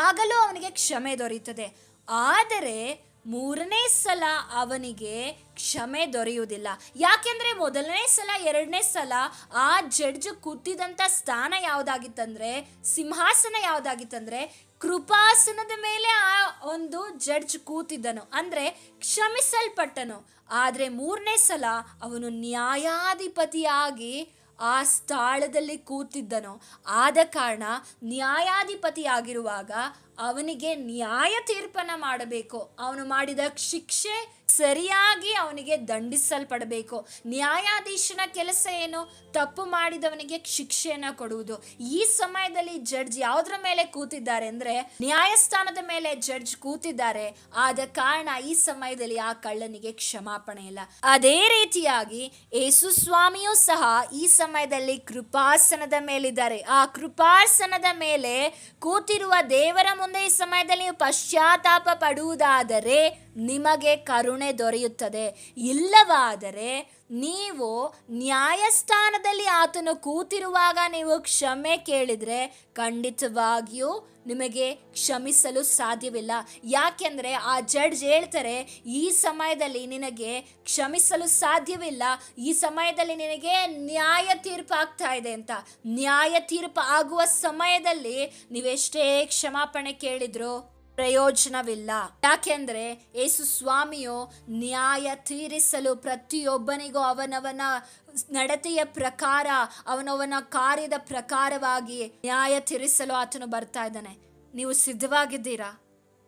ಆಗಲೂ ಅವನಿಗೆ ಕ್ಷಮೆ ದೊರೆಯುತ್ತದೆ. ಆದರೆ ಮೂರನೇ ಸಲ ಅವನಿಗೆ ಕ್ಷಮೆ ದೊರೆಯುವುದಿಲ್ಲ. ಯಾಕೆಂದ್ರೆ ಮೊದಲನೇ ಸಲ ಎರಡನೇ ಸಲ ಆ ಜಡ್ಜ್ ಕೂತಿದಂತ ಸ್ಥಾನ ಯಾವುದಾಗಿತ್ತಂದ್ರೆ, ಸಿಂಹಾಸನ ಯಾವುದಾಗಿತ್ತಂದ್ರೆ ಕೃಪಾಸನದ ಮೇಲೆ ಆ ಒಂದು ಜಡ್ಜ್ ಕೂತಿದ್ದನು, ಅಂದ್ರೆ ಕ್ಷಮಿಸಲ್ಪಟ್ಟನು. ಆದ್ರೆ ಮೂರನೇ ಸಲ ಅವನು ನ್ಯಾಯಾಧಿಪತಿಯಾಗಿ ಆ ಸ್ಥಳದಲ್ಲಿ ಕೂತಿದ್ದನು. ಆದ ಕಾರಣ ನ್ಯಾಯಾಧಿಪತಿಯಾಗಿರುವಾಗ ಅವನಿಗೆ ನ್ಯಾಯ ತೀರ್ಪನ್ನ ಮಾಡಬೇಕು. ಅವನು ಮಾಡಿದ ಶಿಕ್ಷೆ ಸರಿಯಾಗಿ ಅವನಿಗೆ ದಂಡಿಸಲ್ಪಡಬೇಕು. ನ್ಯಾಯಾಧೀಶನ ಕೆಲಸ ಏನು? ತಪ್ಪು ಮಾಡಿದವನಿಗೆ ಶಿಕ್ಷೆಯನ್ನ ಕೊಡುವುದು. ಈ ಸಮಯದಲ್ಲಿ ಜಡ್ಜ್ ಯಾವುದರ ಮೇಲೆ ಕೂತಿದ್ದಾರೆ ಅಂದ್ರೆ ನ್ಯಾಯಸ್ಥಾನದ ಮೇಲೆ ಜಡ್ಜ್ ಕೂತಿದ್ದಾರೆ. ಆದ ಕಾರಣ ಈ ಸಮಯದಲ್ಲಿ ಆ ಕಳ್ಳನಿಗೆ ಕ್ಷಮಾಪಣೆ ಇಲ್ಲ. ಅದೇ ರೀತಿಯಾಗಿ ಯೇಸು ಸ್ವಾಮಿಯೂ ಸಹ ಈ ಸಮಯದಲ್ಲಿ ಕೃಪಾಸನದ ಮೇಲಿದ್ದಾರೆ. ಆ ಕೃಪಾಸನದ ಮೇಲೆ ಕೂತಿರುವ ದೇವರ ಮುಂದೆ ಈ ಸಮಯದಲ್ಲಿ ನೀವು ಪಶ್ಚಾತ್ತಾಪ ಪಡುವುದಾದರೆ ನಿಮಗೆ ಕರುಣೆ ದೊರೆಯುತ್ತದೆ. ಇಲ್ಲವಾದರೆ ನೀವು ನ್ಯಾಯಸ್ಥಾನದಲ್ಲಿ ಆತನು ಕೂತಿರುವಾಗ ನೀವು ಕ್ಷಮೆ ಕೇಳಿದರೆ ಖಂಡಿತವಾಗಿಯೂ ನಿಮಗೆ ಕ್ಷಮಿಸಲು ಸಾಧ್ಯವಿಲ್ಲ. ಯಾಕೆಂದರೆ ಆ ಜಡ್ಜ್ ಹೇಳ್ತಾರೆ, ಈ ಸಮಯದಲ್ಲಿ ನಿನಗೆ ಕ್ಷಮಿಸಲು ಸಾಧ್ಯವಿಲ್ಲ, ಈ ಸಮಯದಲ್ಲಿ ನಿನಗೆ ನ್ಯಾಯ ತೀರ್ಪು ಆಗ್ತಾ ಇದೆ ಅಂತ. ನ್ಯಾಯ ತೀರ್ಪು ಆಗುವ ಸಮಯದಲ್ಲಿ ನೀವೆಷ್ಟೇ ಕ್ಷಮಾಪಣೆ ಕೇಳಿದ್ರು ಪ್ರಯೋಜನವಿಲ್ಲ. ಯಾಕೆಂದ್ರೆ ಯೇಸು ಸ್ವಾಮಿಯು ನ್ಯಾಯ ತೀರಿಸಲು ಪ್ರತಿಯೊಬ್ಬನಿಗೂ ಅವನವನ ನಡತೆಯ ಪ್ರಕಾರ, ಅವನವನ ಕಾರ್ಯದ ಪ್ರಕಾರವಾಗಿ ನ್ಯಾಯ ತೀರಿಸಲು ಆತನು ಬರ್ತಾ ಇದ್ದಾನೆ. ನೀವು ಸಿದ್ಧವಾಗಿದ್ದೀರಾ?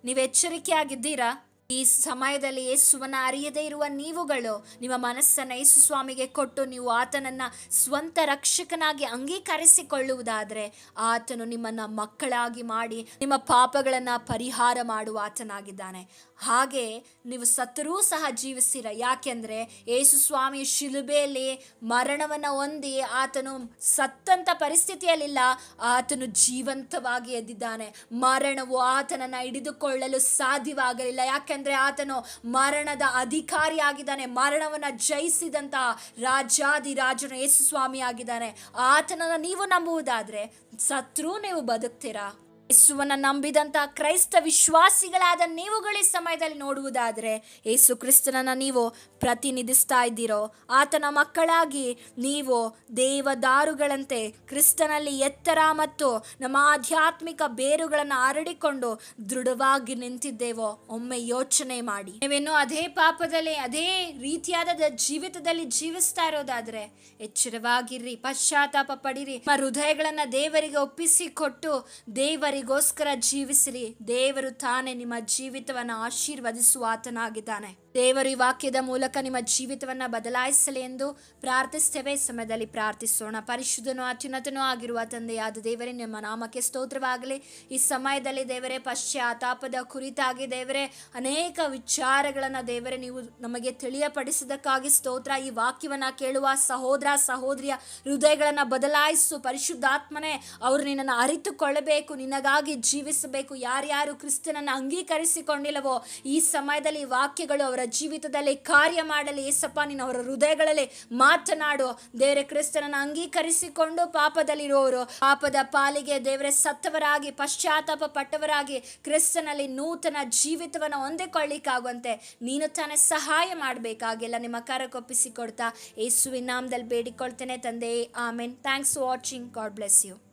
ನೀವು ಎಚ್ಚರಿಕೆಯಾಗಿದ್ದೀರಾ? ಈ ಸಮಯದಲ್ಲಿ ಯೇಸುವನ್ನ ಅರಿಯದೇ ಇರುವ ನೀವುಗಳು ನಿಮ್ಮ ಮನಸ್ಸನ್ನು ಯೇಸು ಸ್ವಾಮಿಗೆ ಕೊಟ್ಟು ನೀವು ಆತನನ್ನ ಸ್ವಂತ ರಕ್ಷಕನಾಗಿ ಅಂಗೀಕರಿಸಿಕೊಳ್ಳುವುದಾದರೆ ಆತನು ನಿಮ್ಮನ್ನ ಮಕ್ಕಳಾಗಿ ಮಾಡಿ ನಿಮ್ಮ ಪಾಪಗಳನ್ನ ಪರಿಹಾರ ಮಾಡುವ ಆತನಾಗಿದ್ದಾನೆ. ಹಾಗೆ ನೀವು ಸತ್ತರೂ ಸಹ ಜೀವಿಸ್ತೀರ. ಯಾಕೆಂದ್ರೆ ಯೇಸು ಸ್ವಾಮಿ ಶಿಲುಬೆಯಲ್ಲಿ ಮರಣವನ್ನ ಹೊಂದಿ ಆತನು ಸತ್ತಂತ ಪರಿಸ್ಥಿತಿಯಲ್ಲಿಲ್ಲ, ಆತನು ಜೀವಂತವಾಗಿ ಎದ್ದಿದ್ದಾನೆ. ಮರಣವು ಆತನನ್ನ ಹಿಡಿದುಕೊಳ್ಳಲು ಸಾಧ್ಯವಾಗಲಿಲ್ಲ. ಯಾಕೆಂದ್ರೆ ಆತನು ಮರಣದ ಅಧಿಕಾರಿ ಆಗಿದ್ದಾನೆ. ಮರಣವನ್ನ ಜಯಿಸಿದಂತ ರಾಜಾದಿರಾಜನು ಯೇಸು ಸ್ವಾಮಿ ಆಗಿದ್ದಾನೆ. ಆತನನ್ನ ನೀವು ನಂಬುವುದಾದ್ರೆ ಸತ್ರೂ ನೀವು ಬದುಕ್ತೀರಾ. ಯೇಸುವನ್ನ ನಂಬಿದಂತ ಕ್ರೈಸ್ತ ವಿಶ್ವಾಸಿಗಳಾದ ನೀವುಗಳ ಈ ಸಮಯದಲ್ಲಿ ನೋಡುವುದಾದರೆ ಯೇಸು ಕ್ರಿಸ್ತನನ್ನ ನೀವು ಪ್ರತಿನಿಧಿಸ್ತಾ ಇದ್ದೀರೋ, ಆತನ ಮಕ್ಕಳಾಗಿ ನೀವು ದೇವದಾರುಗಳಂತೆ ಕ್ರಿಸ್ತನಲ್ಲಿ ಎತ್ತರ ಮತ್ತು ನಮ್ಮ ಆಧ್ಯಾತ್ಮಿಕ ಬೇರುಗಳನ್ನು ಹರಡಿಕೊಂಡು ದೃಢವಾಗಿ ನಿಂತಿದ್ದೇವೋ ಒಮ್ಮೆ ಯೋಚನೆ ಮಾಡಿ. ನೀವೇನು ಅದೇ ಪಾಪದಲ್ಲಿ ಅದೇ ರೀತಿಯಾದ ಜೀವಿತದಲ್ಲಿ ಜೀವಿಸ್ತಾ ಇರೋದಾದ್ರೆ ಎಚ್ಚರವಾಗಿರ್ರಿ, ಪಶ್ಚಾತ್ತಾಪ ಪಡಿರಿ, ನಿಮ್ಮ ಹೃದಯಗಳನ್ನ ದೇವರಿಗೆ ಒಪ್ಪಿಸಿಕೊಟ್ಟು ದೇವರಿಗೋಸ್ಕರ ಜೀವಿಸಿರಿ. ದೇವರು ತಾನೇ ನಿಮ್ಮ ಜೀವಿತವನ್ನು ಆಶೀರ್ವದಿಸುವ ಆತನಾಗಿದ್ದಾನೆ. ದೇವರು ಈ ವಾಕ್ಯದ ಮೂಲಕ ನಿಮ್ಮ ಜೀವಿತವನ್ನ ಬದಲಾಯಿಸಲಿ ಎಂದು ಪ್ರಾರ್ಥಿಸ್ತೇವೆ. ಸಮಯದಲ್ಲಿ ಪ್ರಾರ್ಥಿಸೋಣ. ಪರಿಶುದ್ಧನೂ ಅತ್ಯುನ್ನತನೂ ಆಗಿರುವ ತಂದೆಯಾದ ದೇವರೇ, ನಿಮ್ಮ ನಾಮಕ್ಕೆ ಸ್ತೋತ್ರವಾಗಲಿ. ಈ ಸಮಯದಲ್ಲಿ ದೇವರೇ ಪಶ್ಚಾತ್ತಾಪದ ಕುರಿತಾಗಿ ದೇವರೇ ಅನೇಕ ವಿಚಾರಗಳನ್ನ ದೇವರೇ ನೀವು ನಮಗೆ ತಿಳಿಯಪಡಿಸಿದಕ್ಕಾಗಿ ಸ್ತೋತ್ರ. ಈ ವಾಕ್ಯವನ್ನ ಕೇಳುವ ಸಹೋದರ ಸಹೋದರಿಯ ಹೃದಯಗಳನ್ನ ಬದಲಾಯಿಸು ಪರಿಶುದ್ಧಾತ್ಮನೇ. ಅವರು ನಿನ್ನನ್ನು ಅರಿತುಕೊಳ್ಳಬೇಕು, ನಿನಗಾಗಿ ಜೀವಿಸಬೇಕು. ಯಾರ್ಯಾರು ಕ್ರಿಸ್ತನನ್ನು ಅಂಗೀಕರಿಸಿಕೊಂಡಿಲ್ಲವೋ ಈ ಸಮಯದಲ್ಲಿ ವಾಕ್ಯಗಳು ಅವರ ಜೀವಿತದಲ್ಲಿ ಕಾರ್ಯ ಮಾಡಲಿ. ಯೇಸಪ್ಪ, ನೀನು ಅವರ ಹೃದಯಗಳಲ್ಲಿ ಮಾತನಾಡು. ದೇವರೇ, ಕ್ರಿಸ್ತನನ್ನು ಅಂಗೀಕರಿಸಿಕೊಂಡು ಪಾಪದಲ್ಲಿರುವವರು ಪಾಪದ ಪಾಲಿಗೆ ದೇವರೇ ಸತ್ತವರಾಗಿ ಪಶ್ಚಾತ್ತಾಪ ಪಟ್ಟವರಾಗಿ ಕ್ರಿಸ್ತನಲ್ಲಿ ನೂತನ ಜೀವಿತವನ್ನು ಹೊಂದಿಕೊಳ್ಳಿಕ್ಕಾಗುವಂತೆ ನೀನು ತಾನೇ ಸಹಾಯ ಮಾಡಬೇಕಾಗಿಲ್ಲ. ನಿಮ್ಮ ಕರಕೊಪ್ಪಿಸಿಕೊಡ್ತಾ ಯೇಸುವಿನ ನಾಮದಲ್ಲಿ ಬೇಡಿಕೊಳ್ತೇನೆ ತಂದೆ, amen. Thanks for watching. God bless you.